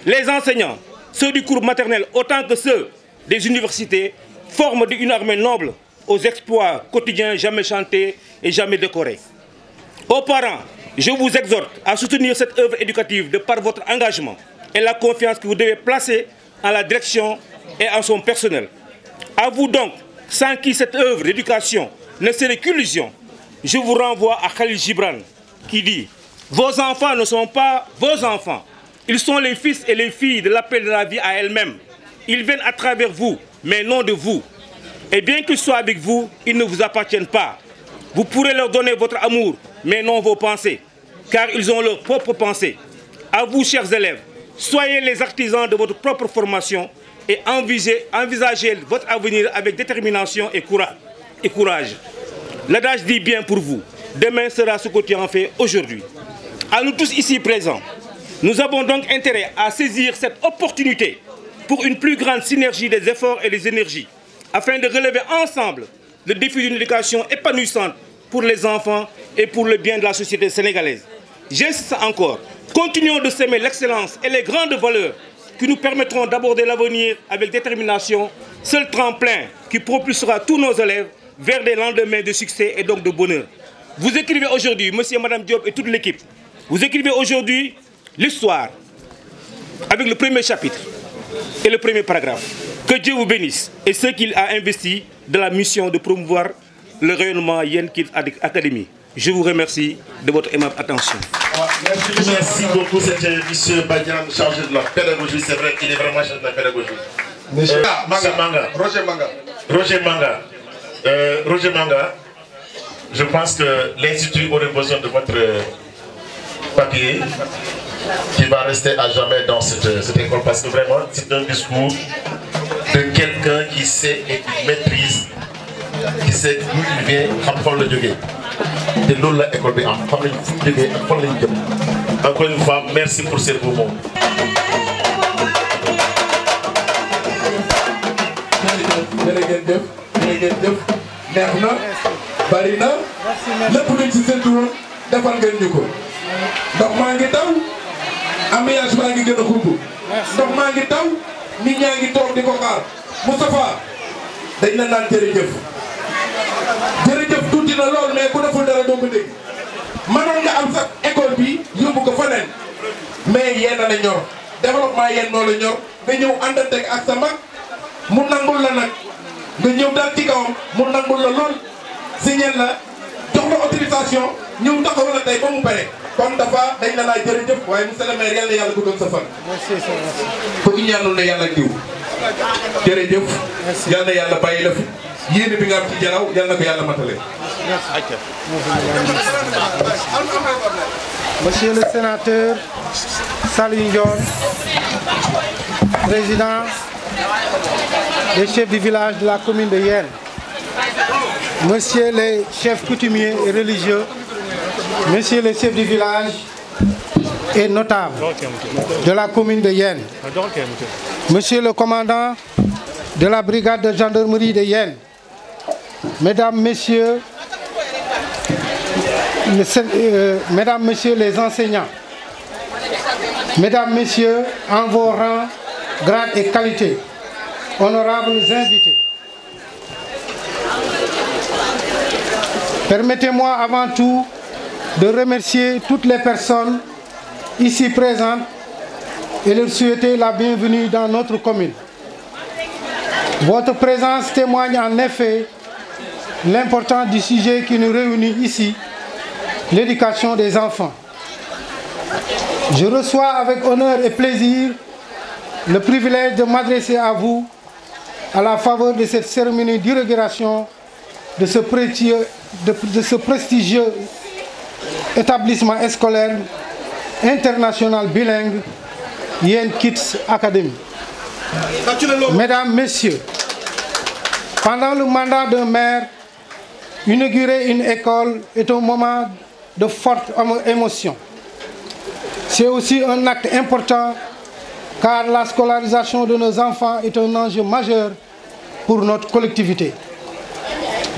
Les enseignants, ceux du cours maternel autant que ceux des universités, forment une armée noble aux exploits quotidiens jamais chantés et jamais décorés. Aux parents, je vous exhorte à soutenir cette œuvre éducative de par votre engagement et la confiance que vous devez placer en la direction et en son personnel. À vous donc, sans qui cette œuvre d'éducation ne serait qu'illusion, je vous renvoie à Khalil Gibran qui dit: vos enfants ne sont pas vos enfants, ils sont les fils et les filles de l'appel de la vie à elle-même. Ils viennent à travers vous, mais non de vous. Et bien qu'ils soient avec vous, ils ne vous appartiennent pas. Vous pourrez leur donner votre amour, mais non vos pensées, car ils ont leurs propres pensées. À vous, chers élèves, soyez les artisans de votre propre formation et envisagez votre avenir avec détermination et courage. L'adage dit bien pour vous, demain sera ce que tu en fais aujourd'hui. À nous tous ici présents, nous avons donc intérêt à saisir cette opportunité pour une plus grande synergie des efforts et des énergies, afin de relever ensemble le défi d'une éducation épanouissante pour les enfants et pour le bien de la société sénégalaise. J'insiste encore, continuons de s'aimer l'excellence et les grandes valeurs qui nous permettront d'aborder l'avenir avec détermination, seul tremplin qui propulsera tous nos élèves vers des lendemains de succès et donc de bonheur. Vous écrivez aujourd'hui, monsieur et madame Diop et toute l'équipe, vous écrivez aujourd'hui l'histoire avec le premier chapitre et le premier paragraphe. Que Dieu vous bénisse et ceux qu'il a investis de la mission de promouvoir le rayonnement Yen Kids Academy. Je vous remercie de votre aimable attention. Merci beaucoup, c'était M. Badian, chargé de la pédagogie. C'est vrai qu'il est vraiment chargé de la pédagogie. Roger Manga, je pense que l'Institut aurait besoin de votre papier qui va rester à jamais dans cette école, parce que vraiment c'est un discours de quelqu'un qui sait et qui maîtrise, qui sait d'où il vient, xam le jógee. Et loolu la école bi am xam nañ fu mu jógee ak fan lañ jëm. Encore une fois, merci pour ces beaux mots. jërëjëf neex na bari na lépp luñ ci séntu woon defal ngeen ñu ko. ndox maa ngi taw ambiance baa ngi gën a xumb ndox maa ngi taw nit ñaa ngi toog di ko xaar Moustapha dañ la naan jërëjëf tuuti na lool mais ku deful dara doo ko dégg mënoon nga am sax école bi yóbbu ko feneen mais yéen a la ñor développement yéen noo la ñor nga ñëw àndante ak sa mag mu nangul la nag nga ñëw daal ci kawam mu nangul la lool signé la jox la autorisation ñëw taxaw la tey ba mu pare kon dafa dañ la laa jërëjëf waaye monsieur le maire yàlla yàlla guddoon sa fan. bëgg ñaanul ne yàlla diw jërëjëf yàlla yàlla bàyyi la fi yéene bi nga am ci Jaraw yàlla na ko yàlla matale. Monsieur le sénateur Saliou Ndione, président des chefs du village de la commune de Yène, Monsieur les chefs coutumiers et religieux, Monsieur les chefs du village et notables de la commune de Yène, Monsieur le commandant de la brigade de gendarmerie de Yène, Mesdames, Messieurs les enseignants, Mesdames, Messieurs, en vos rangs, grades et qualités, honorables invités. Permettez-moi avant tout de remercier toutes les personnes ici présentes et leur souhaiter la bienvenue dans notre commune. Votre présence témoigne en effet l'importance du sujet qui nous réunit ici, l'éducation des enfants. Je reçois avec honneur et plaisir le privilège de m'adresser à vous à la faveur de cette cérémonie d'inauguration de ce prestigieux établissement scolaire international bilingue Yen Kids Academy. Mesdames, Messieurs, pendant le mandat d'un maire, inaugurer une école est un moment de forte émotion. C'est aussi un acte important car la scolarisation de nos enfants est un enjeu majeur pour notre collectivité.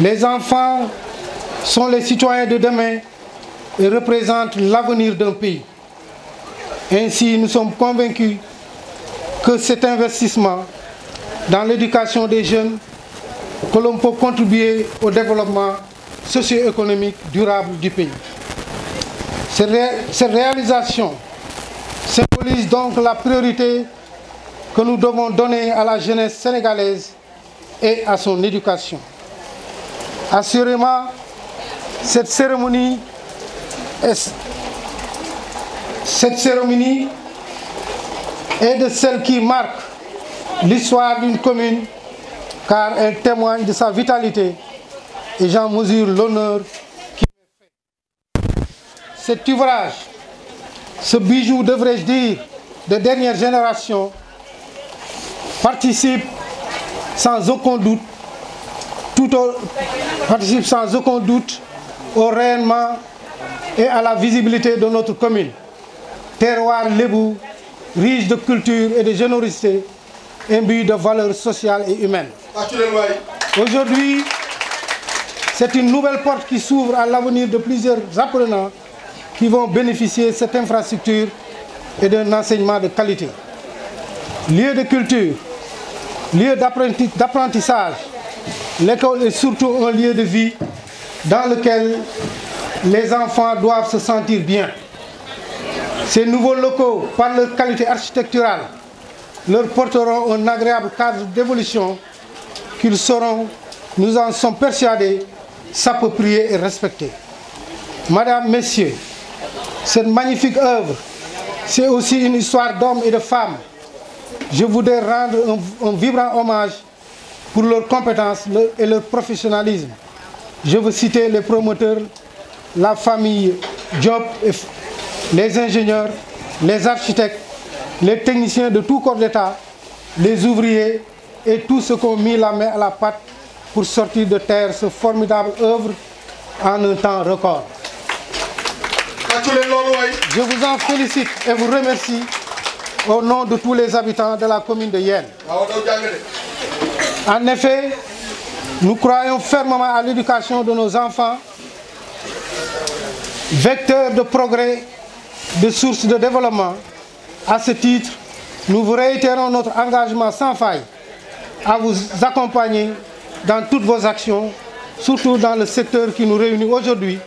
Les enfants sont les citoyens de demain et représentent l'avenir d'un pays. Ainsi, nous sommes convaincus que cet investissement dans l'éducation des jeunes, que l'on peut contribuer au développement socio-économique durable du pays. Cette réalisation symbolise donc la priorité que nous devons donner à la jeunesse sénégalaise et à son éducation. Assurément, cette cérémonie est de celles qui marquent l'histoire d'une commune car elle témoigne de sa vitalité et j'en mesure l'honneur qui me fait. Cet ouvrage, ce bijou, devrais-je dire, de dernière génération, participe sans aucun doute au rayonnement et à la visibilité de notre commune. Terroir lébou, riche de culture et de générosité, imbu de valeurs sociales et humaines. Aujourd'hui, c'est une nouvelle porte qui s'ouvre à l'avenir de plusieurs apprenants qui vont bénéficier de cette infrastructure et d'un enseignement de qualité. Lieu de culture, lieu d'apprentissage, l'école est surtout un lieu de vie dans lequel les enfants doivent se sentir bien. Ces nouveaux locaux, par leur qualité architecturale, leur porteront un agréable cadre d'évolution qu'ils sauront, nous en sommes persuadés, s'approprier et respecter. Madame, Messieurs, cette magnifique œuvre, c'est aussi une histoire d'hommes et de femmes. Je voudrais rendre un vibrant hommage pour leurs compétences et leur professionnalisme. Je veux citer les promoteurs, la famille Diop, les ingénieurs, les architectes, les techniciens de tout corps d'État, les ouvriers et tous ceux qui ont mis la main à la pâte pour sortir de terre ce formidable œuvre en un temps record. Je vous en félicite et vous remercie au nom de tous les habitants de la commune de Yène. En effet, nous croyons fermement à l'éducation de nos enfants, vecteur de progrès, de source de développement. À ce titre, nous vous réitérons notre engagement sans faille à vous accompagner dans toutes vos actions, surtout dans le secteur qui nous réunit aujourd'hui,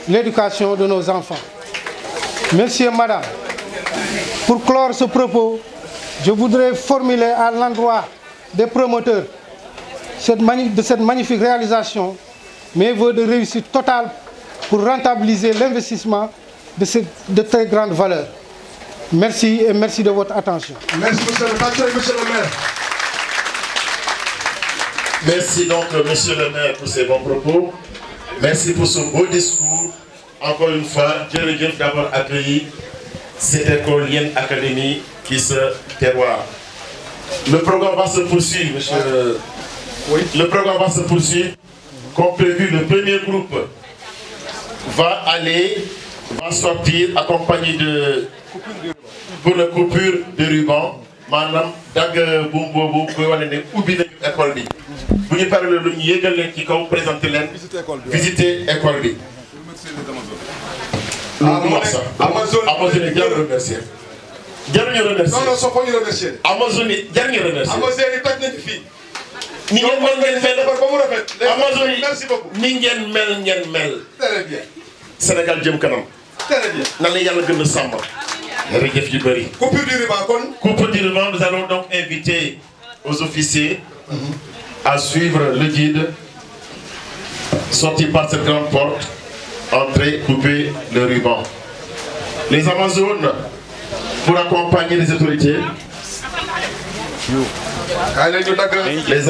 l'éducation de nos enfants. Messieurs, Madame, pour clore ce propos, je voudrais formuler à l'endroit des promoteurs de cette magnifique réalisation mes vœux de réussite totale pour rentabiliser l'investissement de très grande valeur. Merci et merci de votre attention. Merci, monsieur le maire. Merci donc, monsieur le maire, pour ces bons propos. Merci pour ce beau discours. Encore une fois, Dieu d'avoir accueilli cette école Yène Academy qui se terroir. Le programme va se poursuivre, monsieur. Oui. Le programme va se poursuivre. Comme prévu, le premier groupe va sortir accompagné de pour la coupure de ruban. Madame Dag Bumbobo, vous allez oublier l'école. Vous n'y parlez de l'Union qui va présenter visiter l'école. Amazon est bien remercié. Dernier remercié. Non, ça faut y remercier. Amazon est dernier remercié. Amazon est pas une fille. Merci beaucoup. Ningen mel. Très bien. Sénégal jëm kanam. Très bien. Nan la yalla gëna samba. Jërëjëf yu bari. Coupure du ruban kon. Coupure du ruban, nous allons donc inviter aux officiers à suivre le guide. Sortir par cette grande porte, entrer, couper le ruban. Les Amazones, pour accompagner les autorités. Les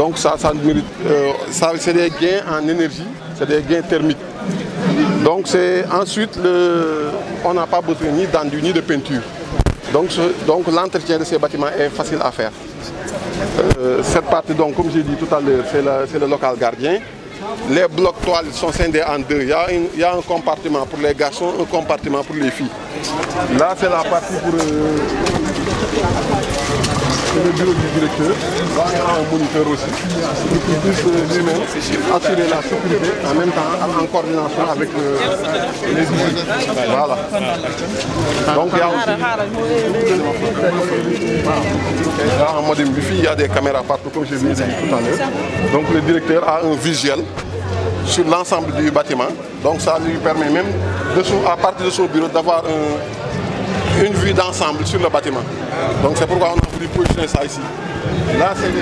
Donc ça mérite, c'est des gains en énergie, c'est des gains thermiques. Donc ensuite, on n'a pas besoin ni d'enduit ni de peinture. Donc l'entretien de ces bâtiments est facile à faire. Cette partie, donc, comme j'ai dit tout à l'heure, c'est le local gardien. Les blocs toiles sont scindés en deux. Il y a un compartiment pour les garçons, un compartiment pour les filles. Là, c'est la partie pour le bureau du directeur. Là, il y a un moniteur aussi qui puisse lui-même assurer la sécurité en même temps en coordination avec les visites. Voilà. Donc, il y a aussi là, en mode wifi, il y a des caméras partout, comme je vous l'ai dit tout à l'heure. Donc, le directeur a un visuel sur l'ensemble du bâtiment. Donc, ça lui permet même, à partir de son bureau, d'avoir une vue d'ensemble sur le bâtiment. Donc c'est pourquoi on a voulu positionner ça ici. Là c'est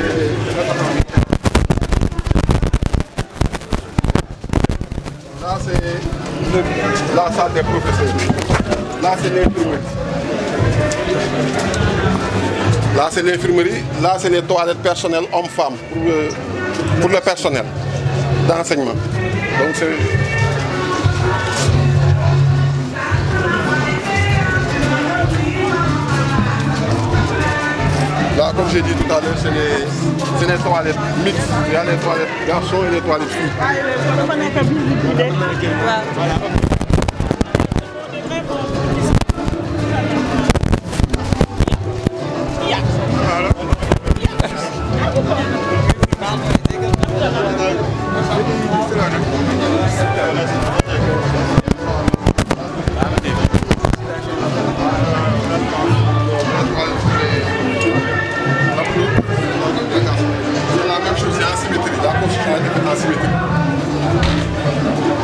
la salle des professeurs. Là c'est l'infirmerie. Là c'est l'infirmerie. Là c'est les toilettes personnelles hommes-femmes pour le personnel d'enseignement. Donc c'est... Là, comme j'ai dit tout à l'heure, c'est les toilettes mixtes. Il y a les toilettes garçons et les toilettes filles.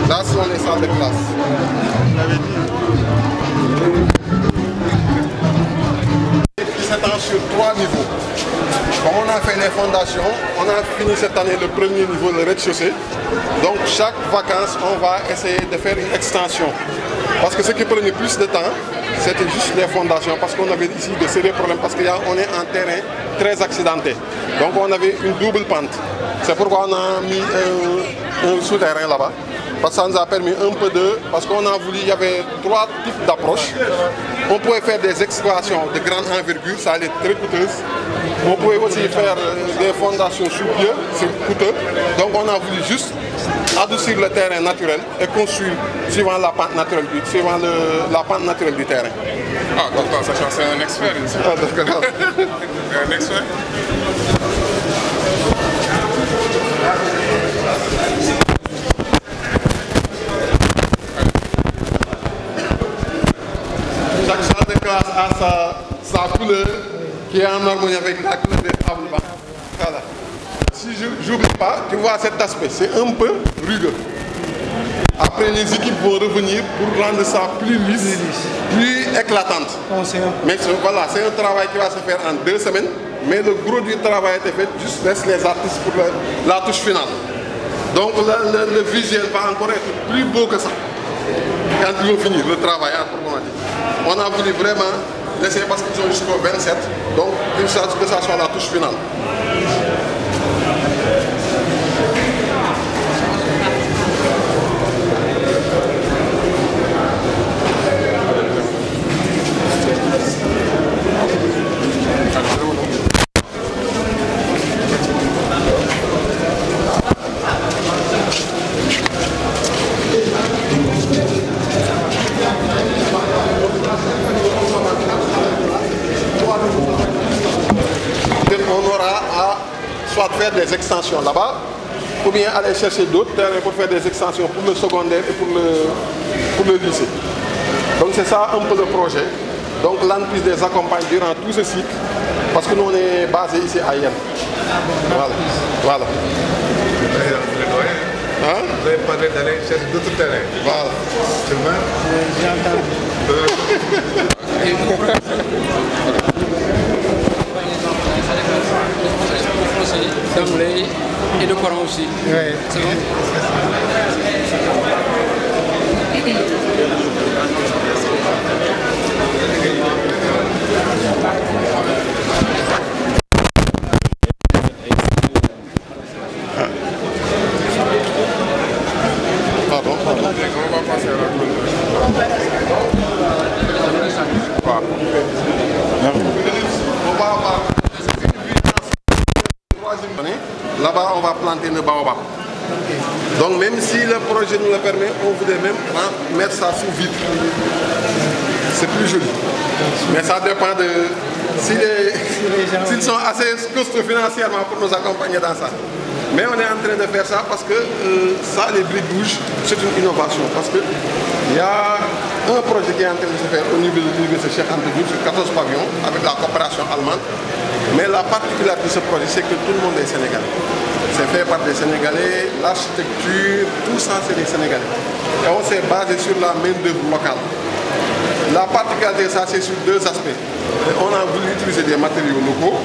Là, ce sont les salles de classe. Qui s'étend sur 3 niveaux. Comme on a fait les fondations, on a fini cette année le premier niveau, le rez-de-chaussée. Donc chaque vacances, on va essayer de faire une extension. Parce que ce qui prenait plus de temps, c'était juste les fondations. Parce qu'on avait ici de sérieux problèmes, parce qu'on est en terrain très accidenté. Donc on avait une double pente. C'est pourquoi on a mis un souterrain là-bas. Parce que ça nous a permis un peu parce qu'on a voulu, il y avait 3 types d'approches. On pouvait faire des excavations de grande envergure, ça allait être très coûteuse. On pouvait aussi faire des fondations sous pied, c'est coûteux. Donc on a voulu juste adoucir le terrain naturel et construire suivant la pente naturelle du terrain. Ah, donc sachant c'est un expert ici. Ah, d'accord. Un expert. Chaque salle de classe a sa couleur qui est en harmonie avec la couleur des tables. Voilà. Si je n'oublie pas, tu vois cet aspect, c'est un peu rugueux. Après, les équipes vont revenir pour rendre ça plus lisse, plus éclatante. Mais voilà, c'est un travail qui va se faire en 2 semaines, mais le gros du travail a été fait, juste laisse les artistes pour la touche finale. Donc le visuel va encore être plus beau que ça. Quand ils vont finir le travail, on a voulu vraiment laisser parce qu'ils sont jusqu'au 27, donc que ça soit la touche finale. On aura à soit faire des extensions là-bas, ou bien aller chercher d'autres terrains pour faire des extensions pour le secondaire et pour le lycée. Donc c'est ça un peu le projet. Donc l'entreprise les accompagne durant tout ce cycle, parce que nous on est basé ici à Yen. Voilà. Hein? Vous avez parlé d'aller chercher d'autres terrains. Voilà. J'ai entendu. D'anglais et de Coran aussi. Ouais. C'est bon? va passer à la Là-bas, on va planter le baobab. Donc même si le projet nous le permet, on voudrait même mettre ça sous vitre. C'est plus joli. Mais ça dépend de s'ils sont assez costauds financièrement pour nous accompagner dans ça. Mais on est en train de faire ça parce que ça, les briques rouges, c'est une innovation. Parce qu'il y a un projet qui est en train de se faire au niveau de l'université Cheikh Anta Diop sur 14 pavillons avec la coopération allemande. Mais la particularité de ce projet, c'est que tout le monde est sénégalais. C'est fait par des Sénégalais, l'architecture, tout ça c'est des Sénégalais. Et on s'est basé sur la main-d'œuvre locale. La particularité de ça, c'est sur deux aspects. On a voulu utiliser des matériaux locaux.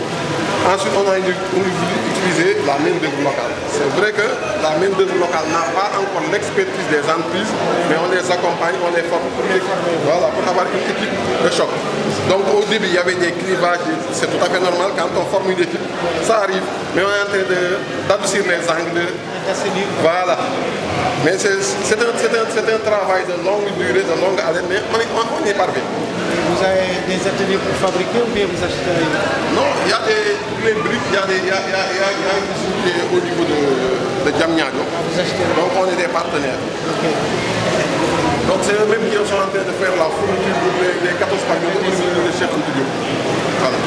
Ensuite, on a voulu utiliser la main-d'œuvre locale. C'est vrai que la main-d'œuvre locale n'a pas encore l'expertise des entreprises, mais on les accompagne, on les forme pour avoir une équipe de choc. Donc au début, il y avait des clivages, c'est tout à fait normal quand on forme une équipe, ça arrive, mais on est en train d'adoucir les angles. Voilà. Mais c'est un travail de longue durée, de longue haleine, mais on y parvient. Vous avez des ateliers pour fabriquer ou bien vous achetez? Non, il y a les briques, il y a une usine qui est au niveau de Diamniadio. Donc on est des partenaires. Okay. Donc c'est eux-mêmes qui sont en train de faire la fourniture des 14 pavillons au niveau de Cheikh Anta Diop. Voilà.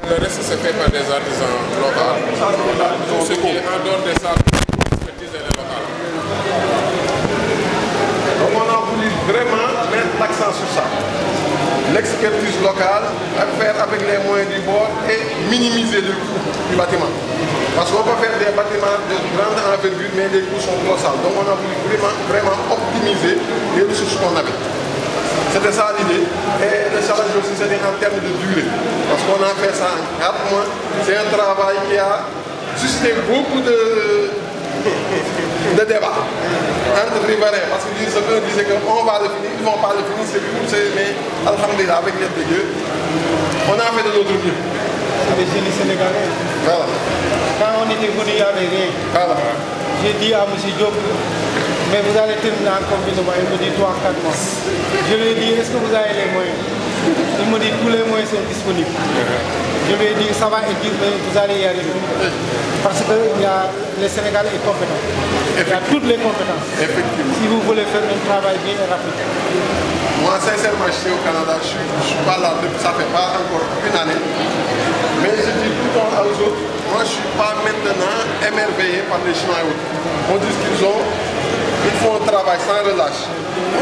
Le reste c'est fait par des artisans locaux. Tout ce qui est en dehors de ça, l'expertise est locale. Donc on a voulu vraiment mettre l'accent sur ça. L'expertise locale, faire avec les moyens du bord et minimiser le coût du bâtiment. Parce qu'on peut faire des bâtiments de grande envergure, mais les coûts sont colossaux. Donc on a voulu vraiment optimiser les ressources qu'on avait. C'était ça l'idée. Et le challenge aussi, c'était en termes de durée. Parce qu'on a fait ça en 4 mois. C'est un travail qui a suscité beaucoup de débats entre riverains. Parce que certains disaient qu'on va le finir, ils ne vont pas le finir, c'est cool, mais alhamdulillah, avec l'aide de Dieu, on a fait de notre mieux. Les génies sénégalais. Voilà. Quand on était venu, il n'y avait rien. Voilà. J'ai dit à M. Diop, mais vous allez terminer en combien de mois? Il me dit 3 à 4 mois. Je lui ai dit, est-ce que vous avez les moyens? Il me dit, tous les moyens sont disponibles. Je lui ai dit, ça va être dur, mais vous allez y arriver. Parce que les Sénégalais sont compétents. Il y a toutes les compétences. Effectivement. Si vous voulez faire un travail bien et rapide. Moi, sincèrement, je suis au Canada, je ne suis pas là depuis, ça ne fait pas encore une année. Mais je dis tout le temps aux autres, moi je ne suis pas maintenant émerveillé par les Chinois et autres. On dit qu'ils ont, ils font un travail sans relâche.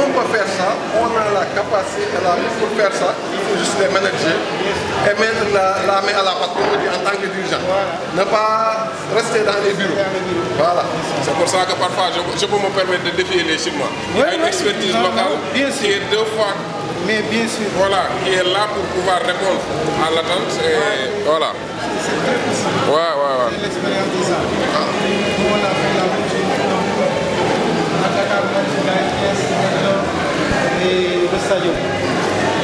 On peut faire ça, on a la capacité pour faire ça, il faut juste les manager et mettre la main à la pâte, comme on dit, en tant que dirigeant. Ne pas rester dans les bureaux. Voilà. C'est pour ça que parfois je peux me permettre de défier les Chinois. Il y a une expertise locale qui est 2 fois. Mais bien sûr. Voilà, qui est là pour pouvoir répondre à l'attente. Voilà. Ouais. C'est l'expérience de ça. Nous, on a fait la routine à Dakar, et le stadium.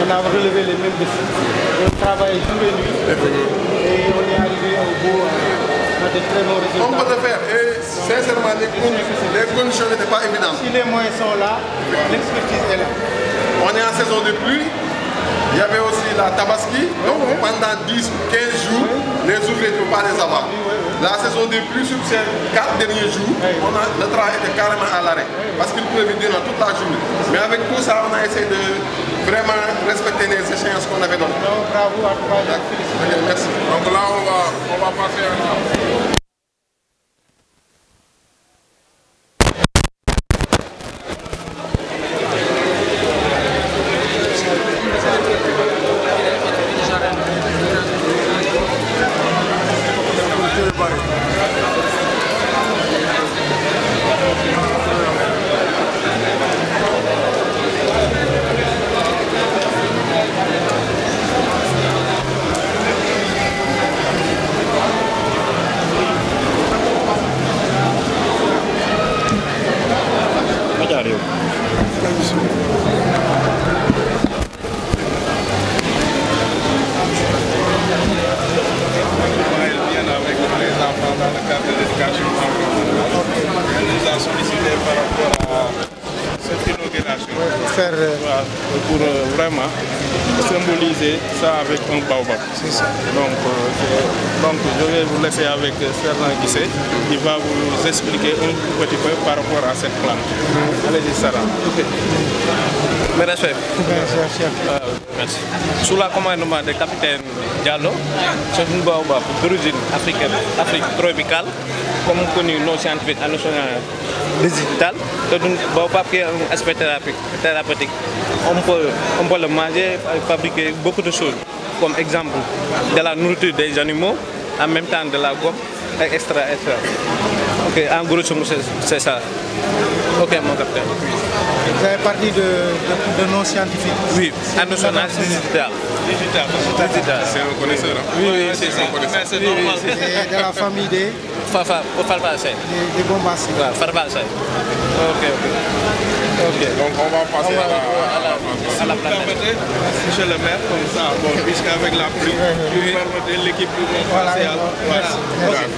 On a relevé les mêmes défis. On travaille jour et nuit. Et on est arrivé au bout à de très bons résultats. On peut le faire. Et sincèrement, les conditions n'étaient pas évidentes. Si les moyens sont là, l'expertise est là. On est en saison de pluie. Il y avait aussi la Tabaski. Donc pendant 10 ou 15 jours, les ouvriers ne peuvent pas les avoir. La saison de pluie, sur ces 4 derniers jours, le travail était carrément à l'arrêt. Parce qu'il pleuvait durant toute la journée. Mais avec tout ça, on a essayé de vraiment respecter les échéances qu'on avait données. Bravo à toi. Merci. Donc là, on va passer à la... a sollicité par rapport à cette inauguration. Pour faire... pour vraiment symboliser ça avec un baobab. C'est ça. Donc je vais vous laisser avec Sernan Guissé qui va vous expliquer un petit peu par rapport à cette plante. Allez-y, Sarah. Merci. Merci. Sous le commandement du capitaine Diallo, c'est une baobab d'origine africaine, Afrique tropicale, comme connu nos scientifiques à national digital. C'est une baobab qui a un aspect thérapeutique. On peut le manger, fabriquer beaucoup de choses, comme exemple de la nourriture des animaux, en même temps de la gomme, extra. Ok, en gros, c'est ça. Ok, mon capitaine. Vous avez parlé de non scientifiques. Oui, en national digital. C'est un connaisseur. Hein? Oui, c'est ça. C'est de la famille des... Farbacées. Des bombacées. Farbacées. Ok. Donc on va passer à la planète. Monsieur le maire, comme ça, puisqu'avec la pluie, vous permettez l'équipe de passer à la...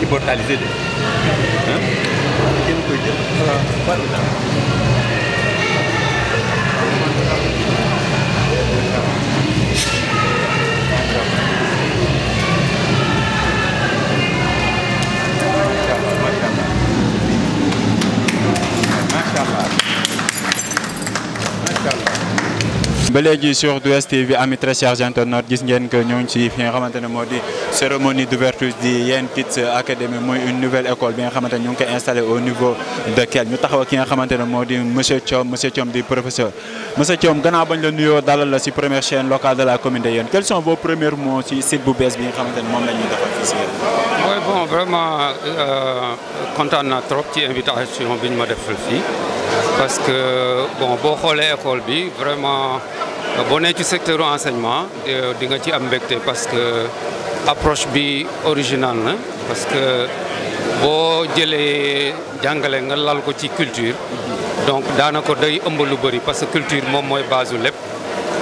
immortalisé de ngeen koy jël ba léegi sur 2STV ami très chers internautes gis ngeen que ñoo ngi ci fi nga xamante ne moo di cérémonie d'ouverture di Yen Kids Academy mooy une nouvelle école bi nga xamante ne ñu ngi koy installé au niveau de Kell ñu taxaw ki nga xamante ne moo di monsieur Thiom di professeur monsieur Thiom gannaaw bañ la nuyoo dalal la ci première chaîne locale de la commune de Yène quels sont vos premiers mots ci site bu bees bi nga xamante ne moom la ñuy defal fii ci Yène. Oui, bon, vraiment content naa trop ci invitation bi ñu ma defal fii parce que bon boo xoolee école bi vraiment. boo nee ci secteur enseignement di nga ci am mbégte parce que approche bi originale na parce que boo jëlee jàngale nga lal ko ci culture donc daanaka day ëmb lu bëri parce que culture moom mooy base u lépp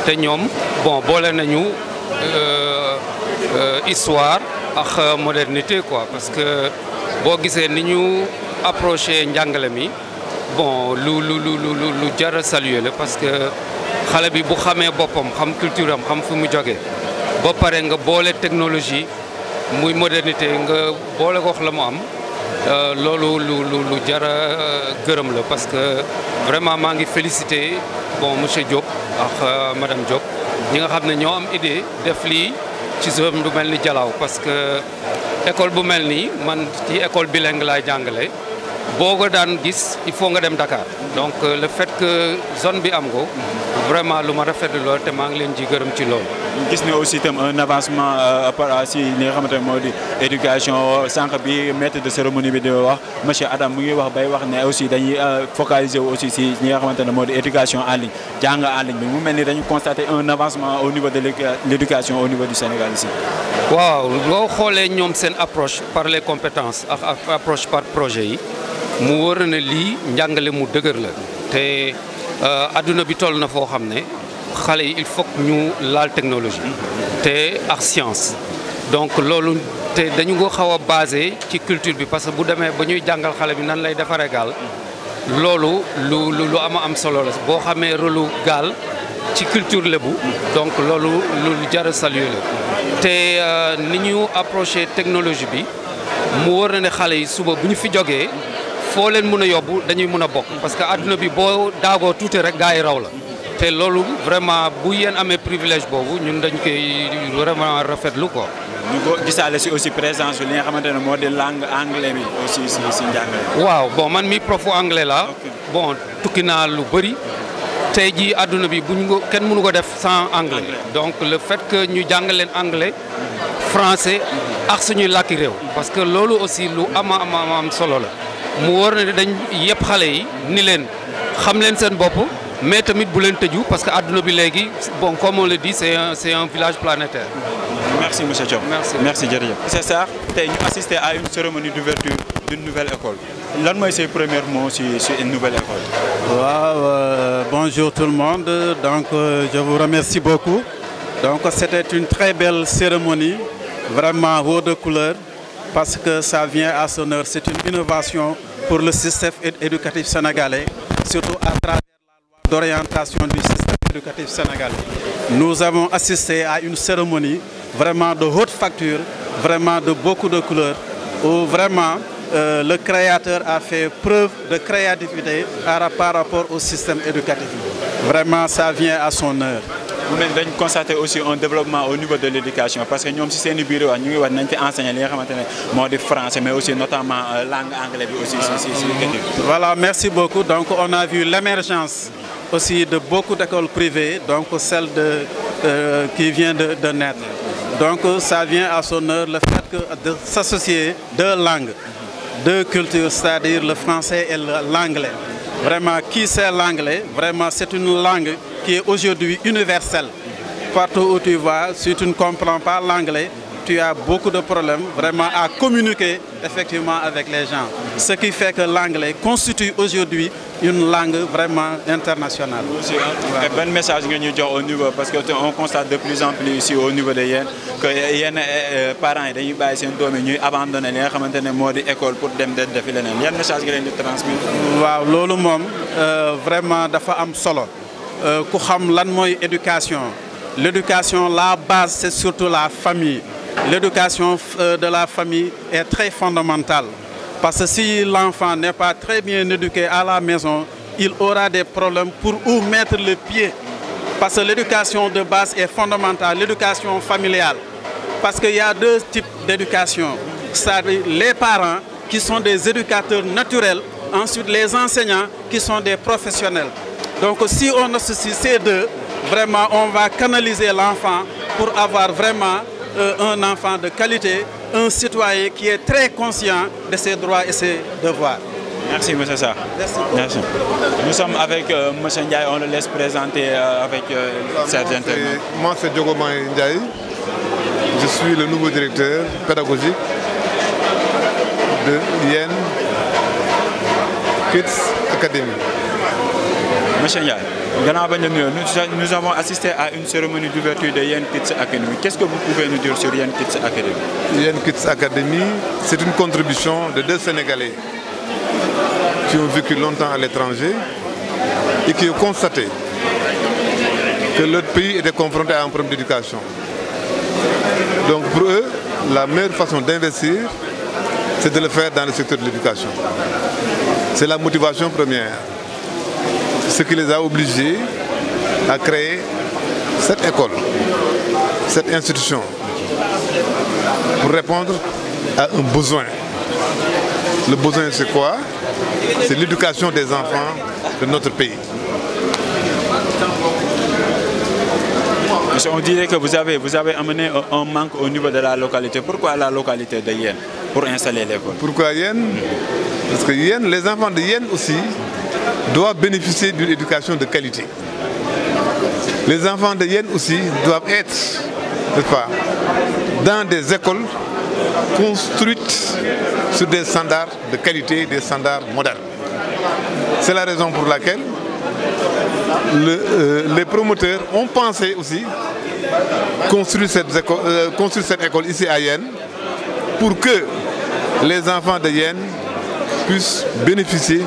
te ñoom bon boole nañu histoire ak modernité quoi parce que boo gisee ni ñu approché njàngale mi bon lu jar a saluer la parce que xale bi bu xamee boppam xam culture am xam fu mu jógee ba pare nga boole technologie muy modernité nga boole ko wax la mu am loolu lu jar a gërëm la parce que vraiment maa ngi félicité bon monsieur Diop ak madame Diop ñi nga xam ne ñoo am idée def lii ci zone bu mel ni Dialaw parce que école bu mel nii man ci école bilingue laay jàngale boo ko daan gis il faut nga dem Dakar donc le fait que zone bi am ko vraiment lu ma rafetlu lool te maa ngi leen ji gërëm ci loolu. gis ne aussi itam un avancement par si li nga xamante ne moo di éducation sànq bi maître de cérémonie bi di wax monsieur Adam mu ngi wax bay wax ne aussi dañuy focaliser wu aussi si ñi nga xamante ne moo di éducation en ligne jàng en ligne bi mu mel ni dañu constater un avancement au niveau de l'éducation au niveau du Sénégal ici. waaw boo xoolee ñoom seen approche par les compétences ak approche par projet yi mu wër na lii njàngale mu dëgër la te adduna bi toll na foo xam ne xale yi il faut ñu laal technologie te ak science donc loolu te dañu ko xaw a basé ci culture bi parce que bu demee ba ñuy jàngal xale bi nan lay defaree gaal loolu lu am solo la boo xamee rôlu gaal ci culture lébu donc loolu lu jar a saluer la te ni ñu approché technologie bi mu wër na ne xale yi suba bu ñu fi jógee foo leen mën a yóbbu dañuy mën a bokk parce que adduna bi boo daagoo tuuti rek gars yi raw la te loolu vraiment bu yéen amee privilège boobu ñun dañ koy vraiment rafetlu quoi. ñu ko gisaale si aussi présence li nga xamante ne moo di langue anglais bi aussi si njàngale. waaw bon man mi profu anglais la bon tukki naa lu bëri tey jii àdduna bi buñ ko kenn mënu ko def sans anglais donc le fait que ñu jàngal leen anglais français ak suñuy làkki réew parce que loolu aussi lu am solo la mu wóor ne dañ yëpp xale yi ni leen xam leen seen bopp mais tamit bu leen tëju parce que àdduna bi léegi bon comme on le dit c'est un village planétaire. Merci monsieur Diop. Merci jërëjëf. C'est ça tey ñu assister à une cérémonie d'ouverture d'une nouvelle école lan mooy ses premiers mots sur une nouvelle école. Bonjour tout le monde, donc je vous remercie beaucoup. Donc c'était une très belle cérémonie, vraiment haut de couleur, parce que ça vient à son heure. C'est une innovation pour le système éducatif sénégalais, surtout à travers la loi d'orientation du système éducatif sénégalais. Nous avons assisté à une cérémonie vraiment de haute facture, vraiment de beaucoup de couleurs, où vraiment le créateur a fait preuve de créativité par rapport au système éducatif. Vraiment, ça vient à son heure. Vous avez constaté aussi un développement au niveau de l'éducation parce que nous, si c'est un bureau, nous avons enseigné le français, mais aussi notamment langue anglaise aussi. Voilà, merci beaucoup. Donc, on a vu l'émergence aussi de beaucoup d'écoles privées, donc celle qui vient de naître. Donc, ça vient à son heure le fait de s'associer deux langues, deux cultures, c'est-à-dire le français et l'anglais. Vraiment, qui sait l'anglais? Vraiment, c'est une langue qui est aujourd'hui universelle. Partout où tu vas, si tu ne comprends pas l'anglais, tu as beaucoup de problèmes vraiment à communiquer effectivement avec les gens. Ce qui fait que l'anglais constitue aujourd'hui une langue vraiment internationale. Un bon message que nous avons au niveau, parce qu'on constate de plus en plus ici au niveau de Yen, que les parents abandonnent l'école pour défiler. Il y a un message que nous transmettons. Waaw, lolu mom vraiment dafa am solo. Ku xam lan moy éducation. L'éducation, la base, c'est surtout la famille. L'éducation de la famille est très fondamentale. Parce que si l'enfant n'est pas très bien éduqué à la maison, il aura des problèmes pour où mettre le pied. Parce que l'éducation de base est fondamentale, l'éducation familiale. Parce qu'il y a deux types d'éducation. C'est-à-dire les parents qui sont des éducateurs naturels, ensuite les enseignants qui sont des professionnels. Donc si on associe ces deux, vraiment on va canaliser l'enfant pour avoir vraiment un enfant de qualité, un citoyen qui est très conscient de ses droits et ses devoirs. Merci M. Sarr. Merci. Nous sommes avec M. Ndiaye, on le laisse présenter avec certains intervenants. Moi c'est Diogo Ndiaye, je suis le nouveau directeur pédagogique de Yen Kids Academy. M. Ndiaye, nous avons assisté à une cérémonie d'ouverture de Yen Kids Academy. Qu'est-ce que vous pouvez nous dire sur Yen Kids Academy? Yen Kids Academy, c'est une contribution de deux Sénégalais qui ont vécu longtemps à l'étranger et qui ont constaté que leur pays était confronté à un problème d'éducation. Donc pour eux, la meilleure façon d'investir, c'est de le faire dans le secteur de l'éducation. C'est la motivation première. Ce qui les a obligés à créer cette école, cette institution, pour répondre à un besoin. Le besoin, c'est quoi? C'est l'éducation des enfants de notre pays. On dirait que vous avez amené un manque au niveau de la localité. Pourquoi la localité de Yen pour installer l'école? Pourquoi Yen? Parce que Yen, les enfants de Yen aussi doivent bénéficier d'une éducation de qualité. Les enfants de Yen aussi doivent être, n'est-ce pas, dans des écoles construites sur des standards de qualité, des standards modernes. C'est la raison pour laquelle les promoteurs ont pensé aussi construire cette école ici à Yen pour que les enfants de Yen puissent bénéficier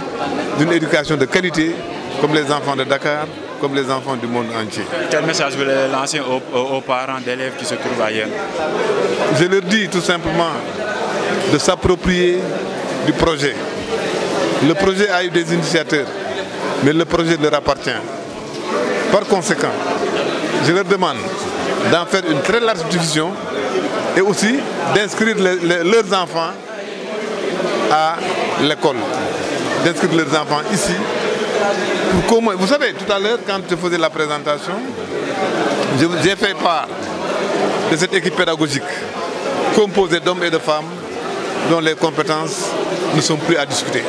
d'une éducation de qualité comme les enfants de Dakar, comme les enfants du monde entier. Quel message vous voulez lancer aux parents d'élèves qui se trouvent à Yen? Je leur dis tout simplement de s'approprier du projet. Le projet a eu des initiateurs, mais le projet leur appartient. Par conséquent, je leur demande d'en faire une très large diffusion et aussi d'inscrire leurs enfants à l'école, d'inscrire leurs enfants ici. Vous savez, tout à l'heure, quand je faisais la présentation, j'ai fait part de cette équipe pédagogique composée d'hommes et de femmes dont les compétences ne sont plus à discuter.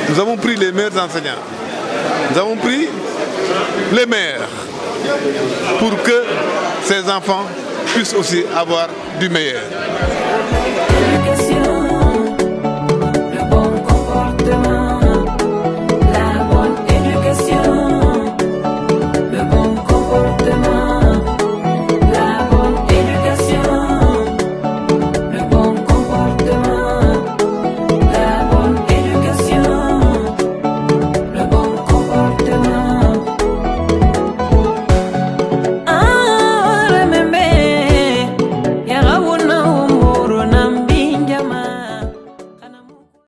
Nous avons pris les meilleurs enseignants, nous avons pris les meilleurs pour que ces enfants puissent aussi avoir du meilleur.